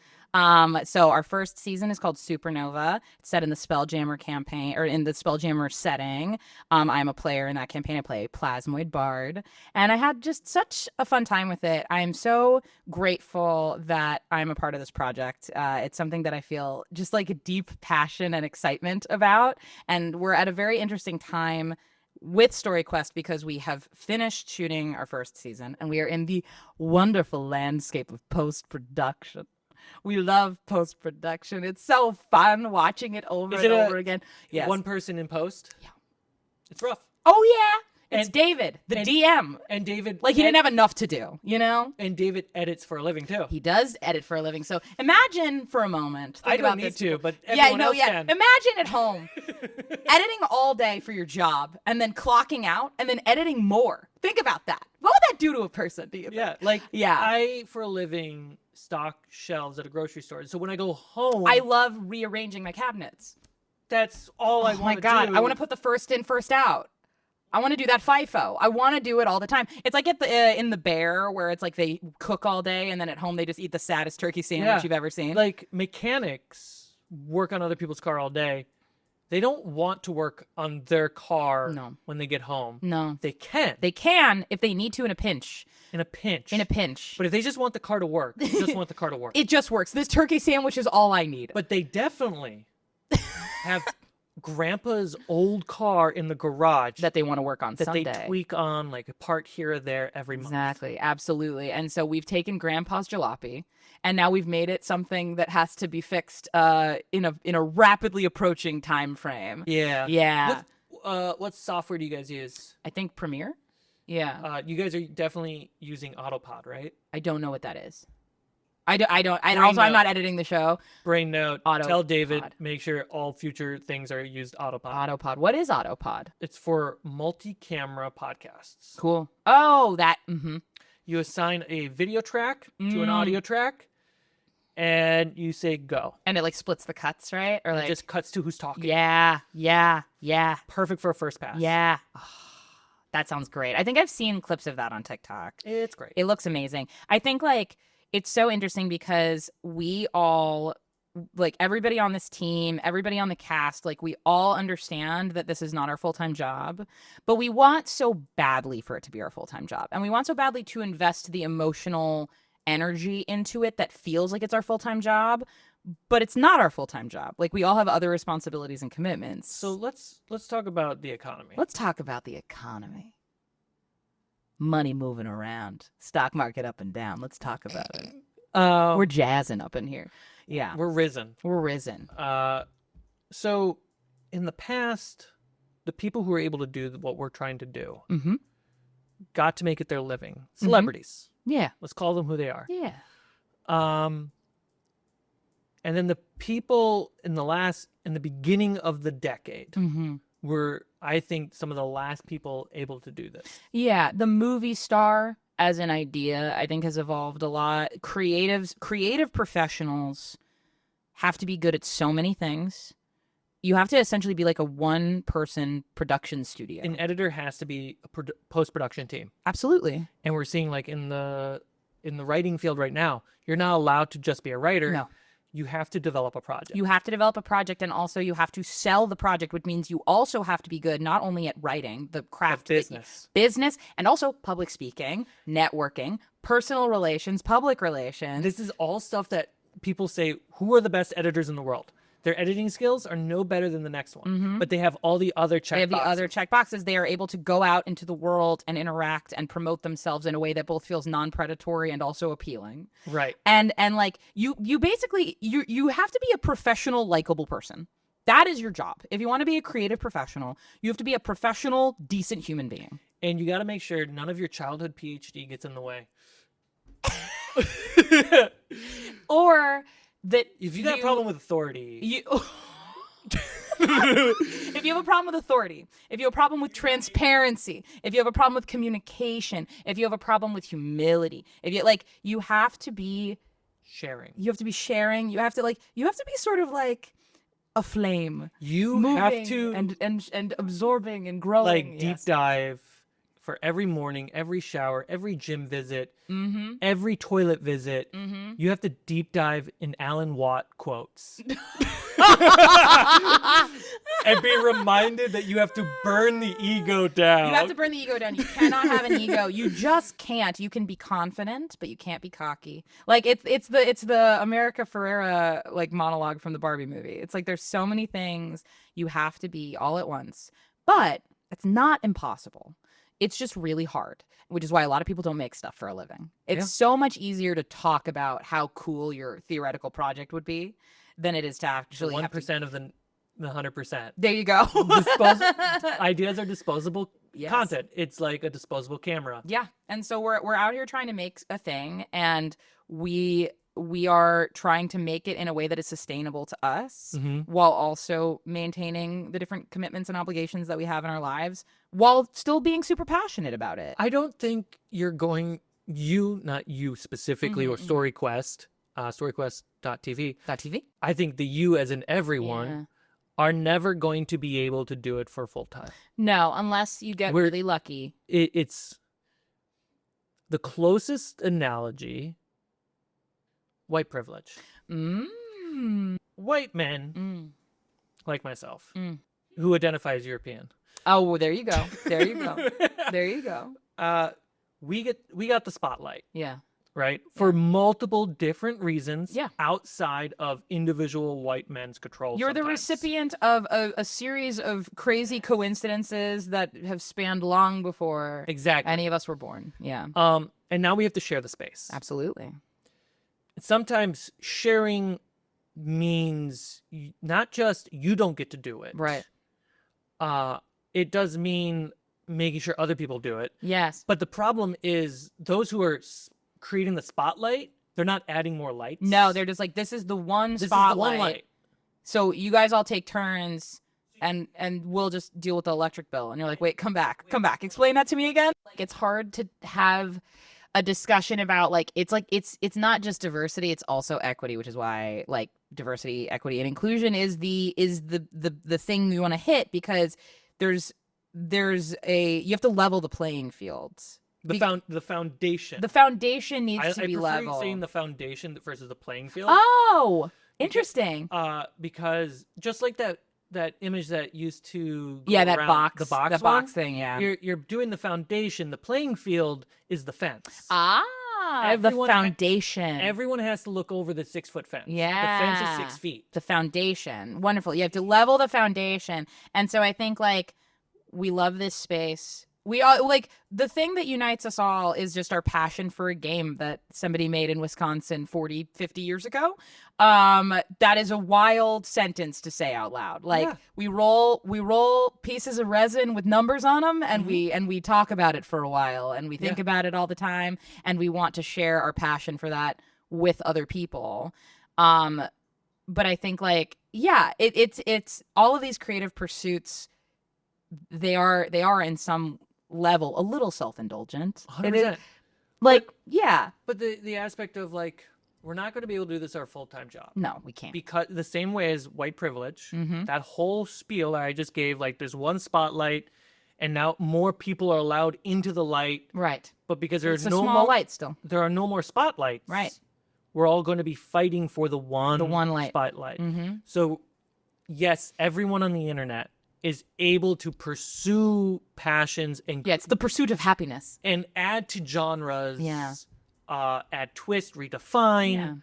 So our first season is called Supernova. It's set in the Spelljammer campaign, or in the Spelljammer setting. I'm a player in that campaign. I play Plasmoid Bard, and I had just such a fun time with it. I am so grateful that I'm a part of this project. It's something that I feel just like a deep passion and excitement about, and we're at a very interesting time with Story Quest because we have finished shooting our first season, and we are in the wonderful landscape of post-production. We love post-production. It's so fun watching it over and over again. Yes. One person in post? Yeah. It's rough. Oh, yeah. It's David, the DM. And David... Like, he didn't have enough to do, you know? And David edits for a living, too. He does edit for a living. So imagine for a moment... I don't need to, but everyone else can. Imagine at home, editing all day for your job, and then clocking out, and then editing more. Think about that. What would that do to a person, do you think? Yeah, like, yeah. I, for a living, stock shelves at a grocery store. So when I go home... I love rearranging my cabinets. That's all I want to do. Oh my God, I want to put the first in, first out. I want to do that FIFO. I want to do it all the time. It's like at the in The Bear, where it's like they cook all day and then at home they just eat the saddest turkey sandwich you've ever seen. Like mechanics work on other people's car all day. They don't want to work on their car when they get home. No. They can. They can if they need to in a pinch. In a pinch. In a pinch. But if they just want the car to work, they just want the car to work. It just works. This turkey sandwich is all I need. But they definitely have Grandpa's old car in the garage that they want to work on that someday. They tweak on like a part here or there every month. Exactly, absolutely. And so we've taken Grandpa's jalopy, and now we've made it something that has to be fixed in a rapidly approaching time frame. Yeah. What software do you guys use? I think Premiere. Yeah. You guys are definitely using Autopod, right? I don't know what that is. I don't. And also, I'm not editing the show. Brain note. Tell David, make sure all future things are used Autopod. Autopod. What is Autopod? It's for multi-camera podcasts. Cool. Oh, that. Mm-hmm. You assign a video track to an audio track, and you say go. And it like splits the cuts, right? Or like it just cuts to who's talking. Yeah. Perfect for a first pass. Yeah. Oh, that sounds great. I think I've seen clips of that on TikTok. It's great. It looks amazing. I think like it's so interesting because we all, like everybody on this team, everybody on the cast, like we all understand that this is not our full-time job, but we want so badly for it to be our full-time job. And we want so badly to invest the emotional energy into it that feels like it's our full-time job. but it's not our full-time job. Like, we all have other responsibilities and commitments. So let's talk about the economy. Let's talk about the economy. Money moving around, stock market up and down. Let's talk about it. We're jazzing up in here. Yeah, we're risen. we're risen. So in the past, the people who were able to do what we're trying to do Mm-hmm. got to make it their living. Celebrities. Yeah, Let's call them who they are. yeah. And then the people in the beginning of the decade Mm-hmm. were, I think, some of the last people able to do this. Yeah, the movie star as an idea, I think, has evolved a lot. Creative professionals have to be good at so many things. You have to essentially be like a one-person production studio. An editor has to be a post-production team. Absolutely. And we're seeing, like, in the writing field right now, you're not allowed to just be a writer. No. You have to develop a project. You have to develop a project, and also you have to sell the project, which means you also have to be good not only at writing, the craft, business, and also public speaking, networking, personal relations, public relations. This is all stuff that people say, who are the best editors in the world? Their editing skills are no better than the next one, but they have all the other check They have boxes. the other check boxes. They are able to go out into the world and interact and promote themselves in a way that both feels non-predatory and also appealing. Right. And like you basically you have to be a professional, likable person. That is your job. If you want to be a creative professional, you have to be a professional, decent human being. And you got to make sure none of your childhood PhD gets in the way. Or that If you got a problem with authority, if you have a problem with authority, if you have a problem with transparency, if you have a problem with communication, if you have a problem with humility, if you you have to be sharing. You have to be sharing. You have to be sort of like a flame. You moving have to and absorbing and growing. like deep Yes. dive for every morning, every shower, every gym visit, Mm-hmm. every toilet visit. Mm-hmm. You have to deep dive in Alan Watt quotes. And be reminded that you have to burn the ego down. You have to burn the ego down. You cannot have an ego. You just can't. You can be confident, but you can't be cocky. Like it's the America Ferrera like monologue from the Barbie movie. It's like there's so many things you have to be all at once. But it's not impossible. It's just really hard, which is why a lot of people don't make stuff for a living. It's so much easier to talk about how cool your theoretical project would be than it is to actually 1% of the 100%. There you go. Ideas are disposable Yes. content. It's like a disposable camera. Yeah. And so we're out here trying to make a thing, and we are trying to make it in a way that is sustainable to us while also maintaining the different commitments and obligations that we have in our lives while still being super passionate about it. I don't think you're going, not you specifically, or StoryQuest, StoryQuest.tv. .tv? I think the you as in everyone are never going to be able to do it for full time. No, unless you get really lucky. It's the closest analogy. White privilege. White men, like myself, who identify as European. Oh, well, there you go. There you go. There you go. We got the spotlight, Yeah. right? For multiple different reasons Yeah. outside of individual white men's control. You're the sometimes. recipient of a series of crazy coincidences that have spanned long before Exactly. any of us were born. Yeah. And now we have to share the space. Absolutely. Sometimes sharing means not just you don't get to do it. Right. It does mean making sure other people do it. Yes. But the problem is those who are creating the spotlight, they're not adding more lights. No, they're just like, this is the one This spotlight. is the one light. So you guys all take turns and we'll just deal with the electric bill. And you're like, wait, come back. Explain that to me again. Like, it's hard to have a discussion about it's not just diversity, it's also equity, which is why like diversity, equity, and inclusion is the thing you want to hit, because there's you have to level the playing field. The foundation. The foundation needs to I be prefer level. saying the foundation versus the playing field. Oh, interesting. Because just like that image that used to go Yeah, that around, box, the box the one, box thing. Yeah. You're doing the foundation. The playing field is the fence. the Everyone- foundation. Everyone has to look over the 6-foot fence. Yeah. The fence is 6 feet. The foundation. Wonderful. You have to level the foundation. And so I think like we love this space. We all like the thing that unites us all is just our passion for a game that somebody made in Wisconsin 40, 50 years ago. That is a wild sentence to say out loud. Like Yeah. we roll pieces of resin with numbers on them and we talk about it for a while and we think about it all the time and we want to share our passion for that with other people. But I think like it's all of these creative pursuits, they are in some level a little self-indulgent. 100%. Like, But the aspect of like, we're not going to be able to do this our full-time job. no, we can't. Because the same way as white privilege, Mhm. that whole spiel that I just gave, like there's one spotlight and now more people are allowed into the light, Right. but because It's there's a no small more, light still. there are no more spotlights. Right. We're all going to be fighting for the one light. spotlight. Mm-hmm. So, yes, everyone on the internet is able to pursue passions and Yeah, it's the pursuit of happiness. add to genres. Yeah. Add twist, redefine, Yeah.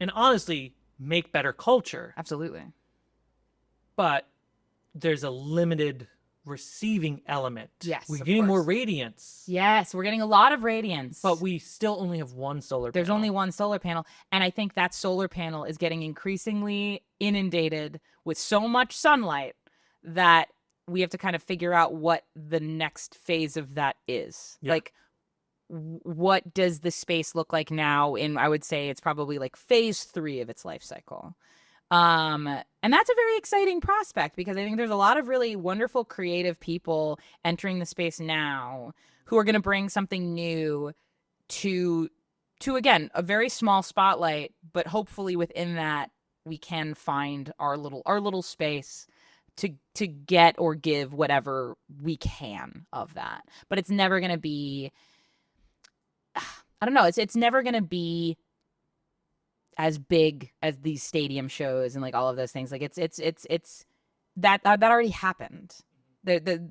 and honestly make better culture. Absolutely. But there's a limited receiving element. Yes, we're of getting more course. radiance. Yes, we're getting a lot of radiance. But we still only have one solar There's panel. only one solar panel. And I think that solar panel is getting increasingly inundated with so much sunlight that we have to kind of figure out what the next phase of that is. Yeah. Like, what does the space look like now? I would say it's probably like phase 3 of its life cycle. And that's a very exciting prospect because I think there's a lot of really wonderful creative people entering the space now who are going to bring something new to again, a very small spotlight, but hopefully within that we can find our little space to get or give whatever we can of that. But it's never going to be, I don't know, it's never going to be as big as these stadium shows and like all of those things. Like it's that already happened.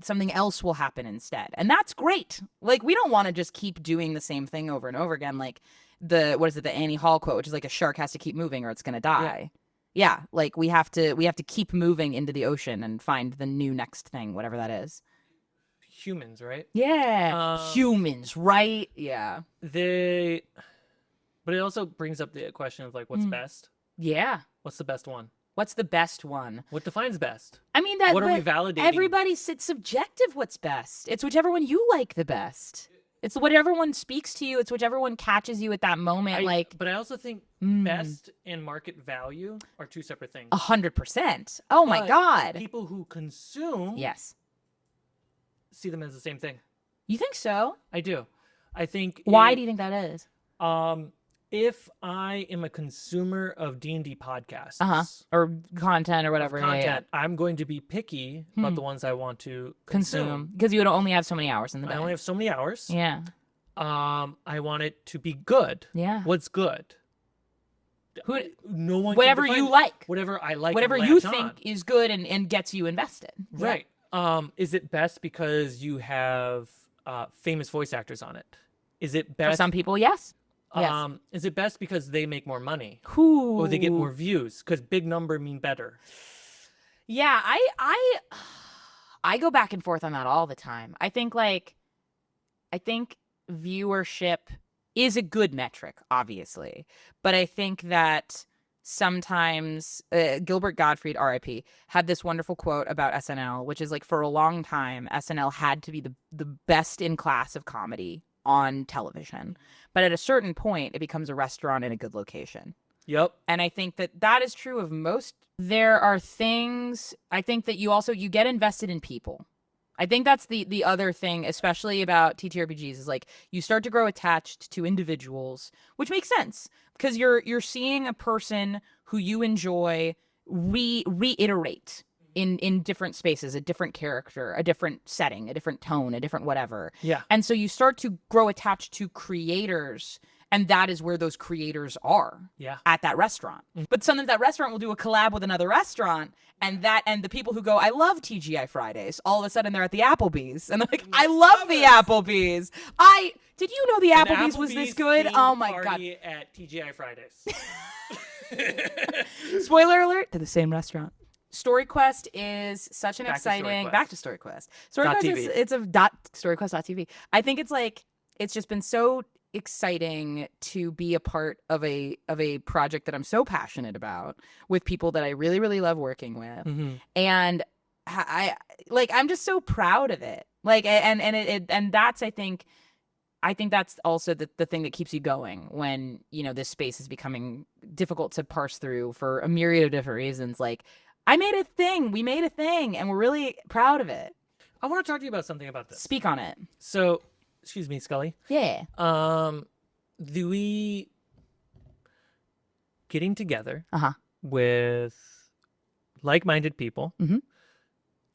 Something else will happen instead, and that's great. Like we don't want to just keep doing the same thing over and over again. Like the Annie Hall quote, which is like a shark has to keep moving or it's gonna die. Yeah, like we have to keep moving into the ocean and find the new next thing, whatever that is. humans, right? Yeah, humans, right? Yeah, But it also brings up the question of like, what's best? yeah. What's the best one? What's the best one? What defines best? I mean, that. What are we but validating? it's subjective. What's best? It's whichever one you like the best. It's whichever one speaks to you. It's whichever one catches you at that moment. But I also think Mm. best and market value are two separate things. 100%. Oh my But God. People who consume Yes. see them as the same thing. You think so? I do. I think. Why do you think that is? If I am a consumer of D&D podcasts, Or content or whatever. content, Yeah. I'm going to be picky about the ones I want to Consume. Because you would only have so many hours in the day. I only have so many hours. Yeah. I want it to be good. Yeah. What's good? Who, No one. can whatever define you it. like. Whatever I like. Whatever and you latch think on. is good and gets you invested. Right. Is it best because you have famous voice actors on it? Is it For best? some people, yes. Yes. Is it best because they make more money Who? or they get more views? Because big number mean better. Yeah, I go back and forth on that all the time. I think viewership is a good metric, obviously, but I think that sometimes Gilbert Gottfried, R.I.P., had this wonderful quote about SNL, which is like for a long time SNL had to be the best in class of comedy on television, but at a certain point it becomes a restaurant in a good location. Yep. And I think that is true of most. There are things, I think that you get invested in people. I think that's the other thing, especially about TTRPGs, is like you start to grow attached to individuals, which makes sense because you're seeing a person who you enjoy reiterate in different spaces, a different character, a different setting, a different tone, a different whatever. Yeah. And so you start to grow attached to creators, and that is where those creators are. Yeah. At that restaurant. But sometimes that restaurant will do a collab with another restaurant, and the people who go, I love TGI Fridays, all of a sudden they're at the Applebee's. And they're like, I love the Applebee's. Did you know the An Applebee's was this Applebee's good? themed Oh my god. party at TGI Fridays. Spoiler alert to the same restaurant. Story Quest is such an Back to Story exciting Quest. Back to Story Quest. Story Dot Quest TV. it's a storyquest.tv. I think it's like it's just been so exciting to be a part of a project that I'm so passionate about with people that I really really love working with. Mm-hmm. And I'm just so proud of it. Like and that's I think that's also the thing that keeps you going when, you know, this space is becoming difficult to parse through for a myriad of different reasons. Like, I made a thing, we made a thing, and we're really proud of it. I want to talk to you about something about this. Speak on it. So, excuse me, Scully. Yeah. Do we getting together Uh-huh. with like-minded people Mhm.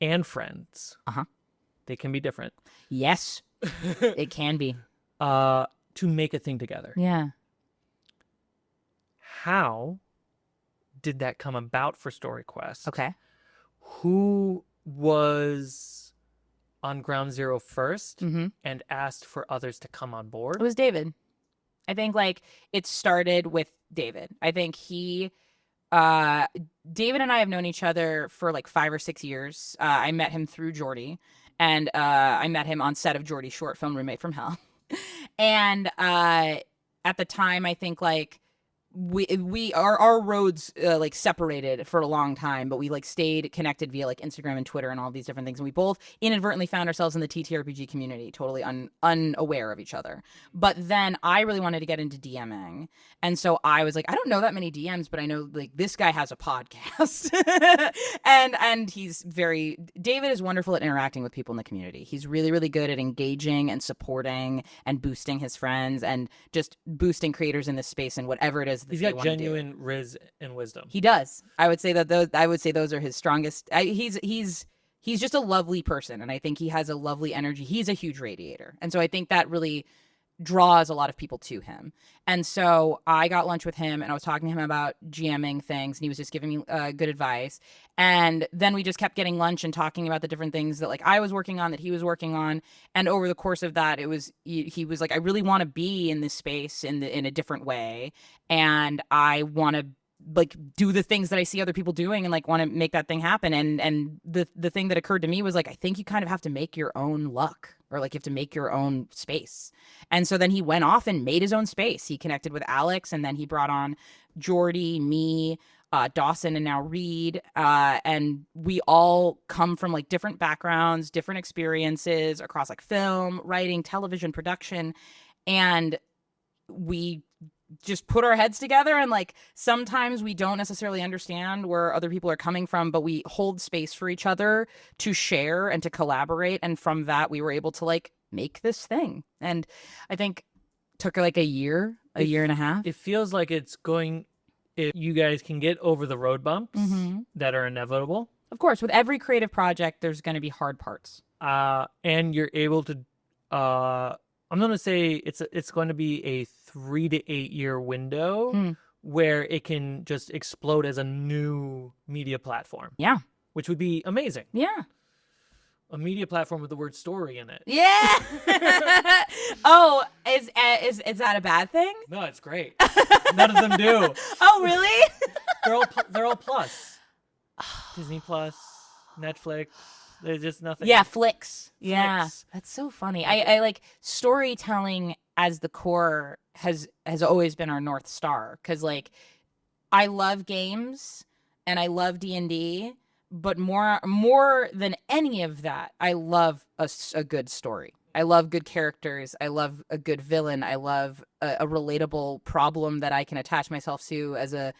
and friends? Uh-huh. They can be different. Yes, it can be. To make a thing together. Yeah. How did that come about for Story Quest? Okay. Who was on ground zero first Mm-hmm. and asked for others to come on board? It was David. I think like it started with David. I think David and I have known each other for like 5 or 6 years. I met him through Jordy, and I met him on set of Jordy's short film Roommate from Hell. And at the time, I think like our roads like separated for a long time, but we like stayed connected via like Instagram and Twitter and all these different things. And we both inadvertently found ourselves in the TTRPG community, totally unaware of each other. But then I really wanted to get into DMing, and so I was like, I don't know that many DMs, but I know like this guy has a podcast, and David is wonderful at interacting with people in the community. He's really really good at engaging and supporting and boosting his friends and just boosting creators in this space and whatever it is. He's they got wanna do. genuine riz and wisdom. He does. I would say those are his strongest. He's just a lovely person, and I think he has a lovely energy. He's a huge radiator, and so I think that really draws a lot of people to him. And so I got lunch with him, and I was talking to him about GMing things, and he was just giving me good advice. And then we just kept getting lunch and talking about the different things that like I was working on, that he was working on. And over the course of that, he was like, I really want to be in this space in a different way, and I want to like do the things that I see other people doing and like want to make that thing happen. And the thing that occurred to me was like, I think you kind of have to make your own luck, or like you have to make your own space. And so then he went off and made his own space. He connected with Alex, and then he brought on Jordy, me, Dawson, and now Reed. And we all come from like different backgrounds, different experiences across like film, writing, television production. And we just put our heads together, and like sometimes we don't necessarily understand where other people are coming from, but we hold space for each other to share and to collaborate, and from that we were able to like make this thing. And I think it took like a year and a half. It feels like it's going, if you guys can get over the road bumps Mm-hmm. that are inevitable, Of course, with every creative project there's going to be hard parts. and you're able to I'm going to say it's going to be a 3 to 8 year window where it can just explode as a new media platform. Yeah. Which would be amazing. Yeah. A media platform with the word story in it. Yeah. Oh, is that a bad thing? No, it's great. None of them do. Oh, really? They're all plus. Disney Plus, Netflix. There's just nothing. Yeah, flicks. Yeah, Flicks. that's so funny. I like storytelling as the core has always been our North Star, because like I love games and I love D&D, but more than any of that, I love a good story. I love good characters. I love a good villain. I love a relatable problem that I can attach myself to as a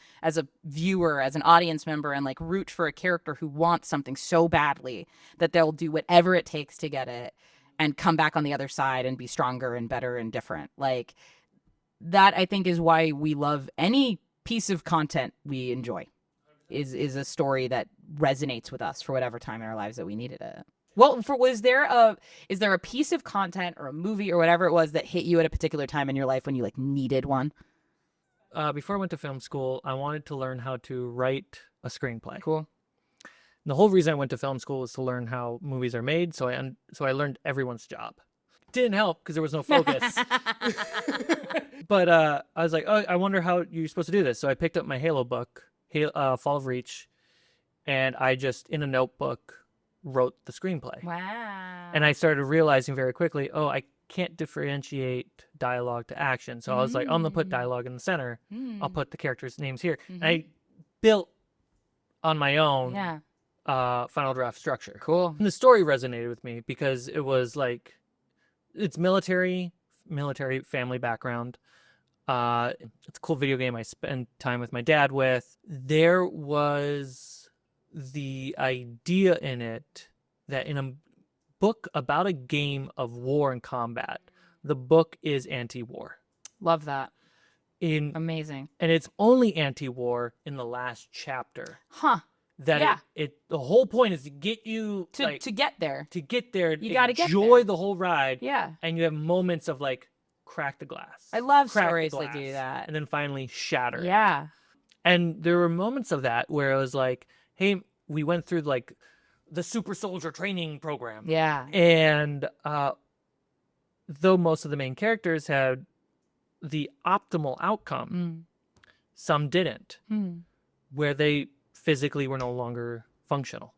viewer, as an audience member, and like root for a character who wants something so badly that they'll do whatever it takes to get it and come back on the other side and be stronger and better and different. Like that, I think, is why we love any piece of content we enjoy. Is a story that resonates with us for whatever time in our lives that we needed it. Well, is there a piece of content or a movie or whatever it was that hit you at a particular time in your life when you like needed one? Before I went to film school, I wanted to learn how to write a screenplay. Cool. And the whole reason I went to film school was to learn how movies are made. So I learned everyone's job. didn't help because there was no focus. But I was like, oh, I wonder how you're supposed to do this. So I picked up my Halo book, Fall of Reach, and I just, in a notebook, wrote the screenplay. Wow. And I started realizing very quickly, oh, I can't differentiate dialogue to action. So I was like, I'm going to put dialogue in the center. I'll put the characters' names here. And I built on my own final draft structure. Cool. And the story resonated with me because it was like, it's military family background. It's a cool video game I spend time with my dad with. There was the idea in it that in a book about a game of war and combat, the book is anti-war. Love that. Amazing. And it's only anti-war in the last chapter. Huh. That the whole point is to get you to get there. To get there, you got to enjoy the whole ride. Yeah. And you have moments of like crack the glass. I love stories that do that. And then finally shatter. Yeah. And there were moments of that where it was like, hey, we went through like the super soldier training program. Yeah. And though most of the main characters had the optimal outcome, some didn't, where they physically were no longer functional.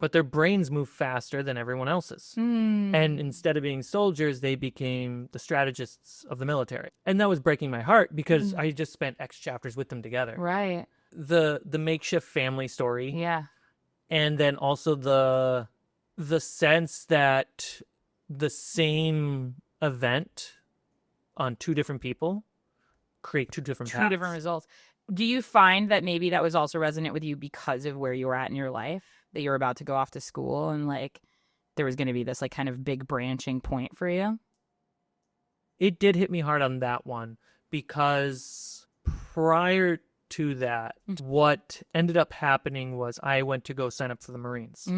But their brains moved faster than everyone else's. And instead of being soldiers, they became the strategists of the military. And that was breaking my heart because I just spent X chapters with them together. Right. The makeshift family story. Yeah. And then also the sense that the same event on two different people create two different paths. Two different results. Do you find that maybe that was also resonant with you because of where you were at in your life? That you were about to go off to school and like there was going to be this like kind of big branching point for you? It did hit me hard on that one because prior to that, what ended up happening was I went to go sign up for the Marines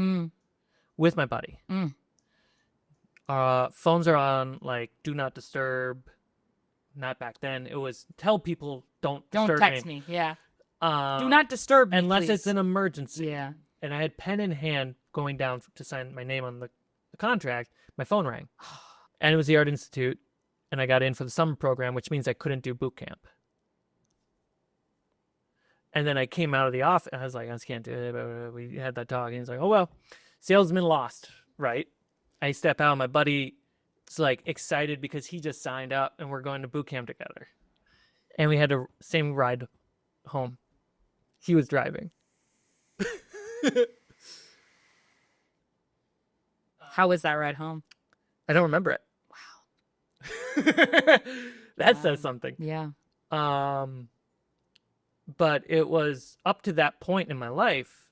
with my buddy. Phones are on like do not disturb. Not back then. It was tell people don't disturb text me. Yeah. Do not disturb me, unless please. it's an emergency. Yeah. And I had pen in hand going down to sign my name on the contract. My phone rang. And it was the Art Institute. And I got in for the summer program, which means I couldn't do boot camp. And then I came out of the office and I was like, I just can't do it. But we had that talk. And he's like, oh, well, salesman lost, right? I step out. My buddy is like excited because he just signed up and we're going to boot camp together. And we had the same ride home. He was driving. How was that ride home? I don't remember it. Wow. That says something. Yeah. But it was up to that point in my life,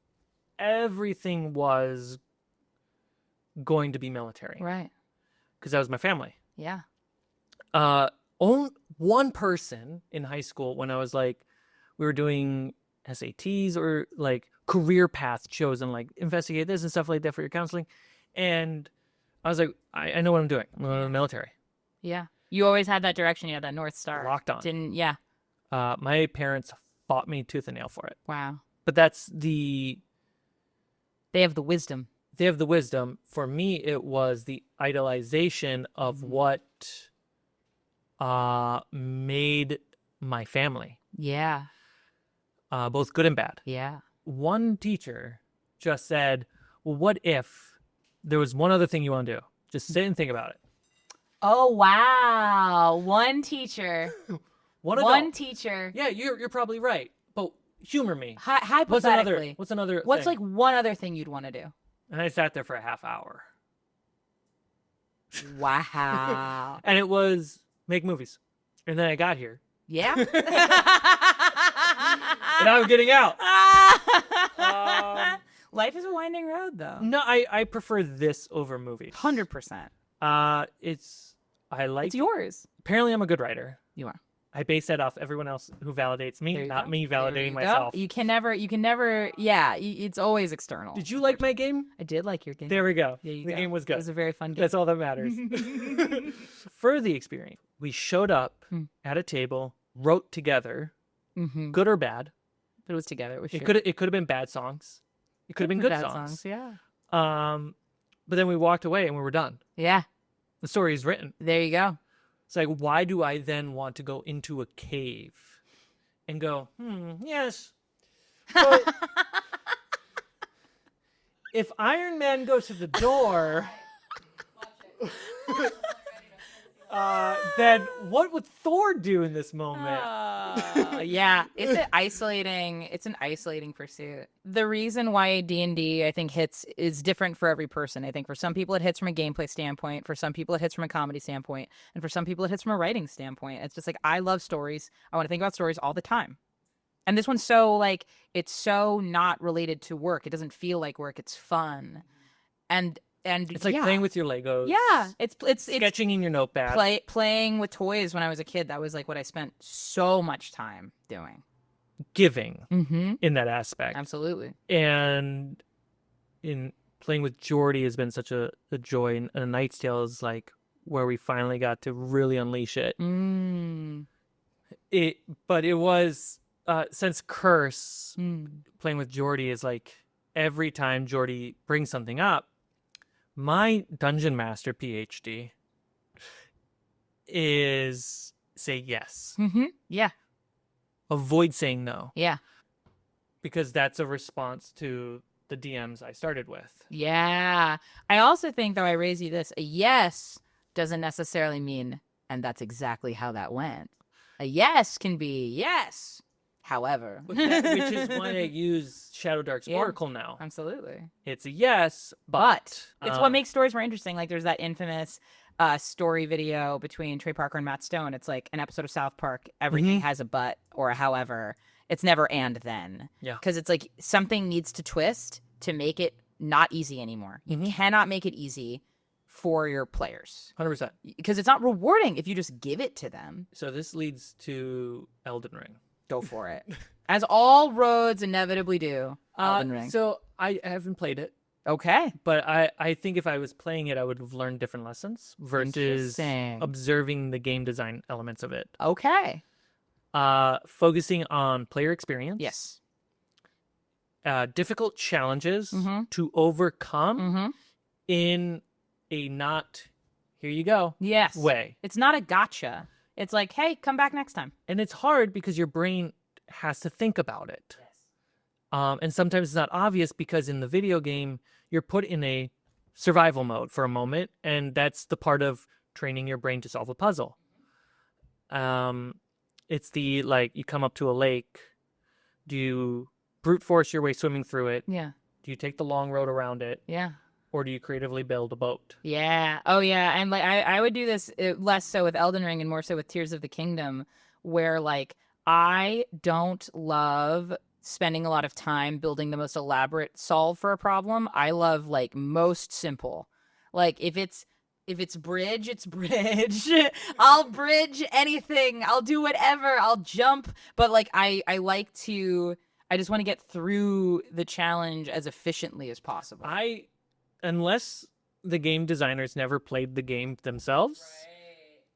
everything was going to be military. Right. Because that was my family. Yeah. Only one person in high school when I was like, we were doing SATs or like career path chosen, like investigate this and stuff like that for your counseling. And I was like, I know what I'm doing. I'm going to the military. Yeah. You always had that direction. You had that North Star. Locked on. Yeah. My parents fought me tooth and nail for it. Wow. But that's They have the wisdom. They have the wisdom. For me, it was the idolization of what made my family. Yeah. Both good and bad. Yeah. One teacher just said, well, what if there was one other thing you want to do? Just sit and think about it. Oh, wow. One teacher. One teacher. Yeah, you're probably right. But humor me. Hypothetically. What's another What's thing? like one other thing you'd want to do? And I sat there for a half hour. Wow. And it was make movies. And then I got here. Yeah. And I'm getting out. Life is a winding road, though. No, I prefer this over movies. 100%. It's yours. Apparently, I'm a good writer. You are. I base that off everyone else who validates me, not me validating Go. myself. You can never. Yeah, it's always external. Did you like my game? I did like your game. There we go. There you the go. game was good. It was a very fun game. That's all that matters. For the experience, we showed up at a table, wrote together, good or bad. But it was together. It could have been bad songs. It could have been good bad songs. Yeah. But then we walked away and we were done. Yeah. The story is written. There you go. It's like, why do I then want to go into a cave and go, yes. So if Iron Man goes to the door, then what would Thor do in this moment? Yeah, it's an isolating pursuit. The reason why D&D I think hits is different for every person. I think for some people it hits from a gameplay standpoint, for some people it hits from a comedy standpoint, and for some people it hits from a writing standpoint. It's just like, I love stories. I want to think about stories all the time. And this one's so like, it's so not related to work. It doesn't feel like work. It's fun. And It's like playing with your Legos. Yeah, it's sketching in your notepad. Playing with toys when I was a kid. That was like what I spent so much time doing. Giving Mm-hmm. in that aspect. Absolutely. And in playing with Jordy has been such a joy. And A Knight's Tale is like where we finally got to really unleash it. But it was since Curse, playing with Jordy is like every time Jordy brings something up, my Dungeon Master PhD is say yes. Mm-hmm. Yeah. Avoid saying no. Yeah. Because that's a response to the DMs I started with. Yeah. I also think, though, I raise you this, a yes doesn't necessarily mean, and that's exactly how that went. A yes can be yes. However. Which is why I use Shadow Dark's Oracle now. Absolutely. It's a yes, but it's what makes stories more interesting. Like there's that infamous story video between Trey Parker and Matt Stone. It's like an episode of South Park. Everything has a but or a however. It's never and then. Yeah. Because it's like something needs to twist to make it not easy anymore. You cannot make it easy for your players. 100%. Because it's not rewarding if you just give it to them. So this leads to Elden Ring. Go for it. As all roads inevitably do. Elden Ring. So I haven't played it. Okay. But I think if I was playing it, I would have learned different lessons versus observing the game design elements of it. Okay. Focusing on player experience. Yes. Difficult challenges to overcome in a not, here you go, way. It's not a gotcha. It's like, hey, come back next time. And it's hard because your brain has to think about it. Yes. And sometimes it's not obvious because in the video game, you're put in a survival mode for a moment, and that's the part of training your brain to solve a puzzle. It's the, like, you come up to a lake, do you brute force your way swimming through it? Yeah. Do you take the long road around it? Yeah. Or do you creatively build a boat? Yeah. Oh, yeah. And like I would do this less so with Elden Ring and more so with Tears of the Kingdom, where like I don't love spending a lot of time building the most elaborate solve for a problem. I love like most simple. Like if it's bridge, it's bridge. I'll bridge anything. I'll do whatever. I'll jump. But like I just want to get through the challenge as efficiently as possible. Unless the game designers never played the game themselves,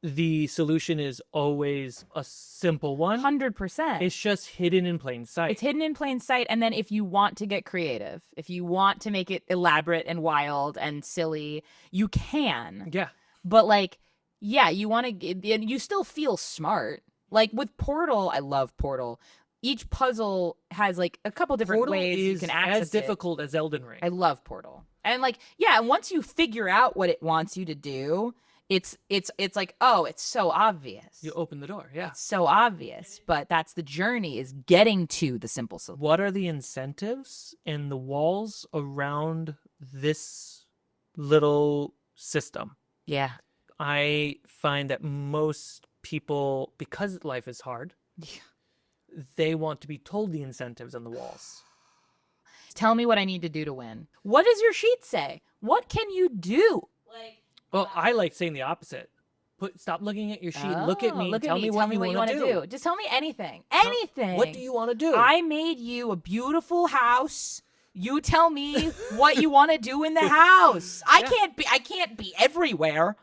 the solution is always a simple one. 100%. It's just hidden in plain sight. It's hidden in plain sight. And then if you want to get creative, if you want to make it elaborate and wild and silly, you can. Yeah. But like, yeah, you want to, you still feel smart. Like with Portal, I love Portal. Each puzzle has like a couple different ways you can access it. As difficult as Elden Ring. I love Portal. And like, yeah, once you figure out what it wants you to do, it's like, oh, it's so obvious. You open the door, yeah. It's so obvious, but that's the journey, is getting to the simple solution. What are the incentives and the walls around this little system? Yeah. I find that most people, because life is hard, they want to be told the incentives and the walls. Tell me what I need to do to win. What does your sheet say? What can you do? Well, I like saying the opposite. Stop looking at your sheet. Look at me. Tell me what you want to do. Just tell me anything. Anything. What do you want to do? I made you a beautiful house. You tell me what you want to do in the house. I can't be everywhere.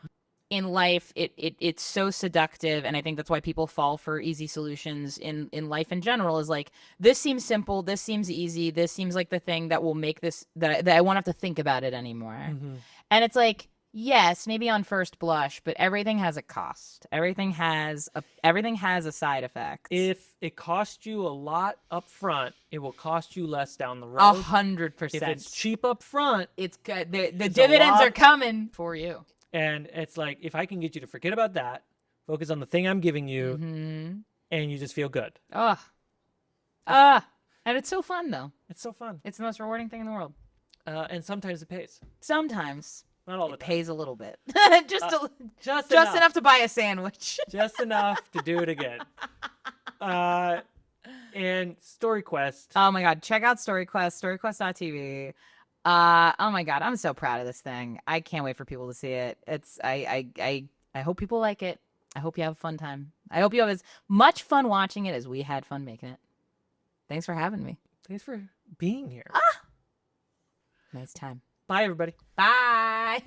In life, it's so seductive, and I think that's why people fall for easy solutions in life in general, is like, this seems simple, this seems easy, this seems like the thing that will make this, that I won't have to think about it anymore. And it's like, Yes, maybe on first blush, but everything has a cost. Everything has a side effect. If it costs you a lot up front, it will cost you less down the road. 100%. If it's cheap up front, it's good. The It's a dividends lot. are coming for you. and it's like, if I can get you to forget about that, focus on the thing I'm giving you, Mm-hmm. and you just feel good. And it's so fun though. It's so fun. It's the most rewarding thing in the world. And sometimes it pays. Sometimes Not all the it time. pays a little bit, Just just enough to buy a sandwich. Just enough to do it again. And Story Quest. Oh my god, check out StoryQuest, storyquest.tv. Oh my god, I'm so proud of this thing. I can't wait for people to see it. I hope people like it. I hope you have a fun time. I hope you have as much fun watching it as we had fun making it. Thanks for having me. Thanks for being here. Nice time. Bye, everybody. Bye.